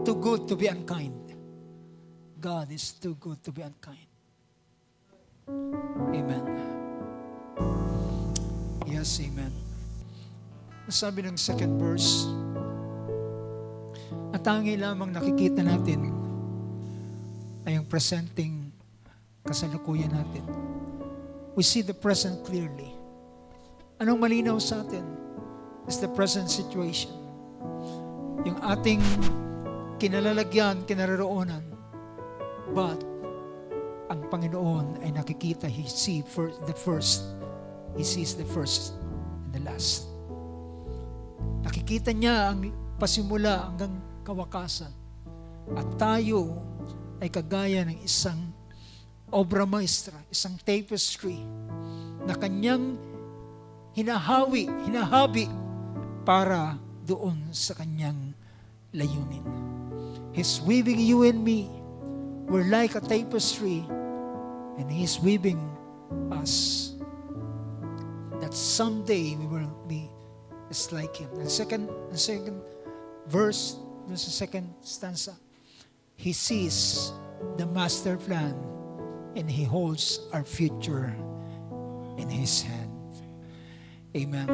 too good to be unkind. God is too good to be unkind. Amen. Yes, amen. Sabi ng second verse, at tangi lamang nakikita natin ay ang presenting kasalukuyan natin. We see the present clearly. Anong malinaw sa atin is the present situation. Yung ating kinalalagyan, kinaroroonan. But, ang Panginoon ay nakikita, He sees the first and the last. Nakikita niya ang pasimula hanggang kawakasan. At tayo ay kagaya ng isang obra maestra, isang tapestry na kanyang hinahabi para doon sa kanyang layunin. He's weaving you and me. We're like a tapestry and He's weaving us that someday we will be just like Him. The second verse, the second stanza, He sees the master plan and He holds our future in His hand. Amen.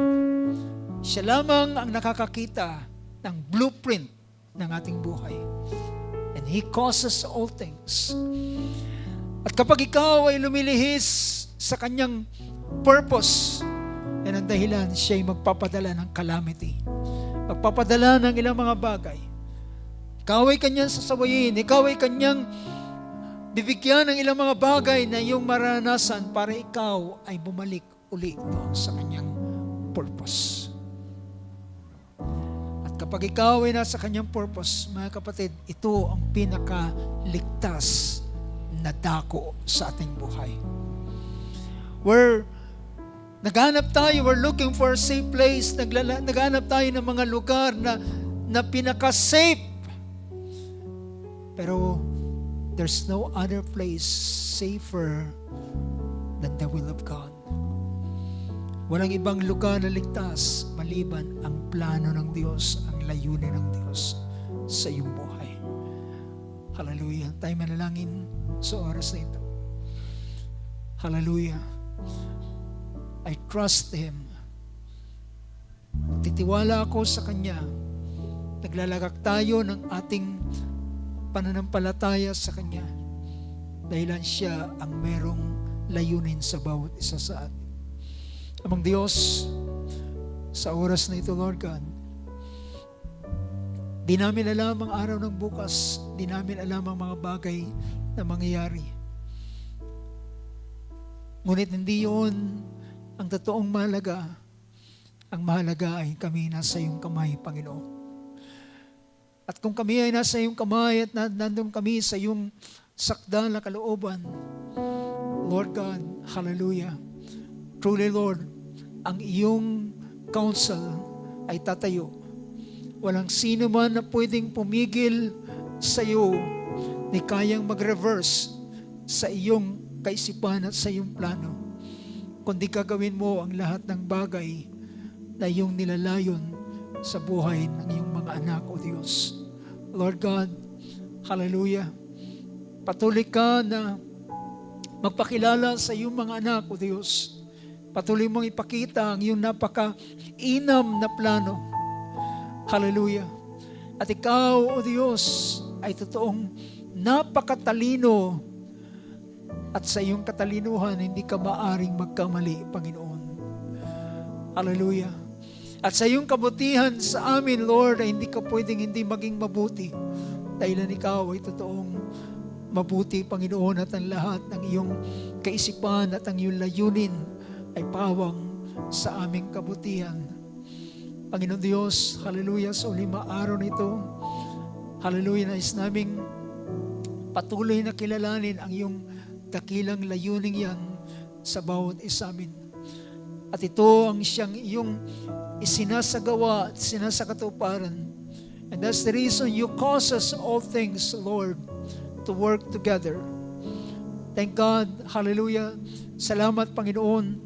Siya lamang ang nakakakita ng blueprint ng ating buhay. And He causes all things. At kapag ikaw ay lumilihis sa kanyang purpose, yan ang dahilan siya ay magpapadala ng calamity. Magpapadala ng ilang mga bagay. Ikaw ay kanyang sasawayin. Ikaw ay kanyang bibigyan ng ilang mga bagay na iyong maranasan para ikaw ay bumalik uli doon sa kanyang purpose. At At kapag ikaw ay nasa kanyang purpose, mga kapatid, ito ang pinakaligtas na dako sa ating buhay. Naghanap tayo, we're looking for a safe place. Naghanap tayo ng mga lugar na pinaka-safe. Pero there's no other place safer than the will of God. Walang ibang lugar na ligtas maliban ang plano ng Diyos, ang layunin ng Diyos sa iyong buhay. Hallelujah. Tayo manalangin sa oras na ito. Hallelujah. I trust Him. Titiwala ako sa Kanya. Naglalagak tayo ng ating pananampalataya sa Kanya. Dahilan Siya ang merong layunin sa bawat isa sa atin. Amang Diyos, sa oras na ito, Lord God, di namin alam ang araw ng bukas. Di namin alam ang mga bagay na mangyayari. Ngunit hindi yun ang totoong mahalaga. Ang mahalaga ay kami nasa iyong kamay, Panginoon. At kung kami ay nasa iyong kamay at nandun kami sa iyong sakdal na kalooban, Lord God, hallelujah. Truly, Lord, ang iyong counsel ay tatayo. Walang sino man na pwedeng pumigil sa iyo ni kayang mag-reverse sa iyong kaisipan at sa iyong plano. Kundi gagawin mo ang lahat ng bagay na iyong nilalayon sa buhay ng iyong mga anak, O Diyos. Lord God, hallelujah. Patuloy ka na magpakilala sa iyong mga anak, O Diyos. Patuloy mong ipakita ang iyong napaka-inam na plano. Hallelujah. At ikaw, O Diyos, ay totoong napakatalino. At sa iyong katalinuhan, hindi ka maaring magkamali, Panginoon. Hallelujah. At sa iyong kabutihan sa amin, Lord, ay hindi ka pwedeng hindi maging mabuti. Dahilan ikaw ay totoong mabuti, Panginoon, at ang lahat ng iyong kaisipan at ang iyong layunin ay pawang sa aming kabutihan. Panginoon Diyos, hallelujah, sa ulima araw nito, hallelujah, nais naming patuloy na kilalanin ang iyong dakilang layuning yan sa bawat isa amin. At ito ang siyang iyong isinasagawa at sinasakatuparan. And that's the reason you cause us all things, Lord, to work together. Thank God, hallelujah. Salamat, Panginoon,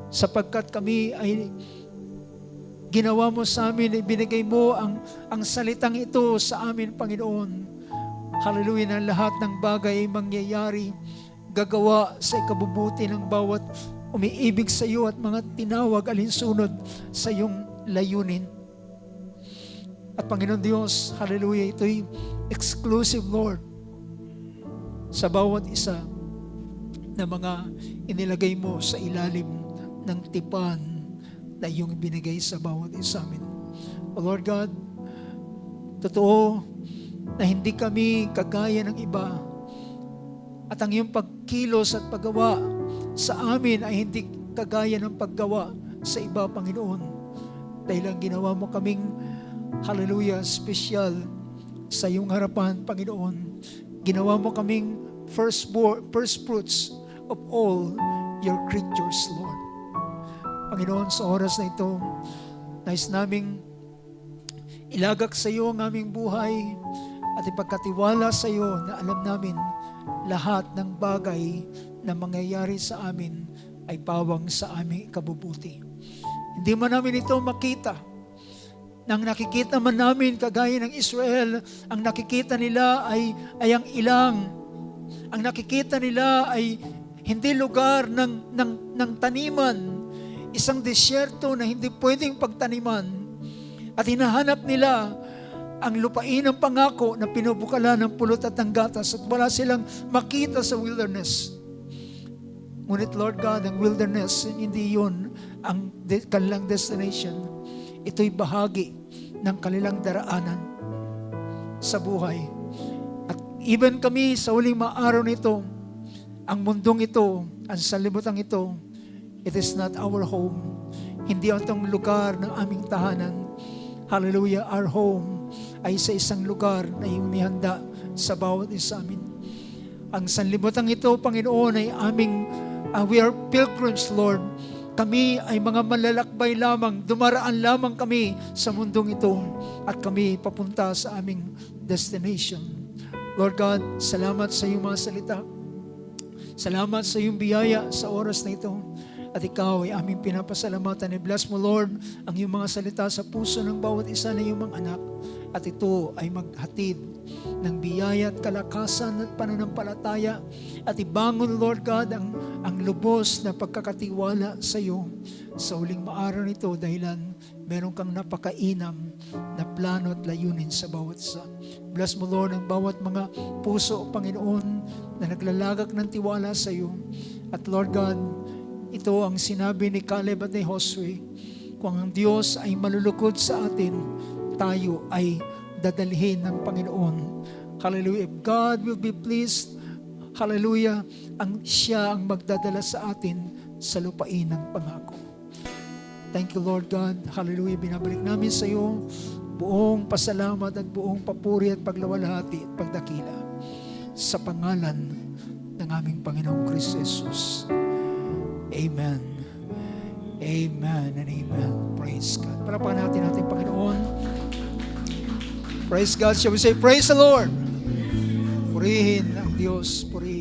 sapagkat kami ay ginawa mo sa amin, ibinigay mo ang salitang ito sa amin, Panginoon. Hallelujah, na lahat ng bagay ay mangyayari, gagawa sa ikabubuti ng bawat umiibig sa iyo at mga tinawag alinsunod sa iyong layunin. At Panginoon Diyos, hallelujah, ito'y exclusive, Lord, sa bawat isa na mga inilagay mo sa ilalim ng tipan na iyong binigay sa bawat isa amin. O Lord God, totoo na hindi kami kagaya ng iba at ang iyong pagkilos at paggawa sa amin ay hindi kagaya ng paggawa sa iba, Panginoon. Dahil ang ginawa mo kaming, hallelujah, special sa iyong harapan, Panginoon. Ginawa mo kaming first fruits of all your creatures, Lord. Panginoon, sa oras na ito, nais naming ilagak sa iyo ang aming buhay at ipagkatiwala sa iyo na alam namin lahat ng bagay na mangyayari sa amin ay pawang sa aming kabubuti. Hindi man namin ito makita. Nang nakikita man namin, kagaya ng Israel, ang nakikita nila ay ang ilang. Ang nakikita nila ay hindi lugar ng taniman. Isang disyerto na hindi pwedeng pagtaniman. At hinahanap nila ang lupain ng pangako na pinubukala ng pulot at ng gatas at wala silang makita sa wilderness. Ngunit Lord God, ang wilderness, hindi yun ang kanilang destination. Ito'y bahagi ng kanilang daraanan sa buhay. At even kami sa huling mga araw nito, ang mundong ito, ang sanlibutan ito, it is not our home. Hindi itong lugar ng aming tahanan. hallelujah, our home ay sa isang lugar na iyong nihanda sa bawat isa amin. Ang sanlibutan ito, Panginoon, ay we are pilgrims, Lord. Kami ay mga malalakbay lamang, dumaraan lamang kami sa mundong ito at kami papunta sa aming destination. Lord God, salamat sa iyong mga salita. Salamat sa iyong biyaya sa oras na ito. At ikaw ay aming pinapasalamatan. I-bless mo, Lord, ang iyong mga salita sa puso ng bawat isa ng iyong mga anak. At ito ay maghatid ng biyaya at kalakasan at pananampalataya. At ibangon, Lord God, ang lubos na pagkakatiwala sa iyo sa uling maaraw nito dahilan meron kang napakainam na plano at layunin sa bawat isa. Bless mo, Lord, ang bawat mga puso, Panginoon, na naglalagak ng tiwala sa iyo. At Lord God, ito ang sinabi ni Caleb at ni Josue, kung ang Diyos ay malulukod sa atin, tayo ay dadalhin ng Panginoon. Hallelujah. If God will be pleased, hallelujah, siya ang magdadala sa atin sa lupain ng pangako. Thank you, Lord God. Hallelujah. Binabalik namin sa iyo buong pasalamat at buong papuri at paglawalhati at pagdakila sa pangalan ng aming Panginoong Kristo Jesus. Amen. Amen and amen. Praise God. Parapakan natin ating Panginoon. Praise God. Shall we say, praise the Lord? Purihin ang Diyos. Purihin.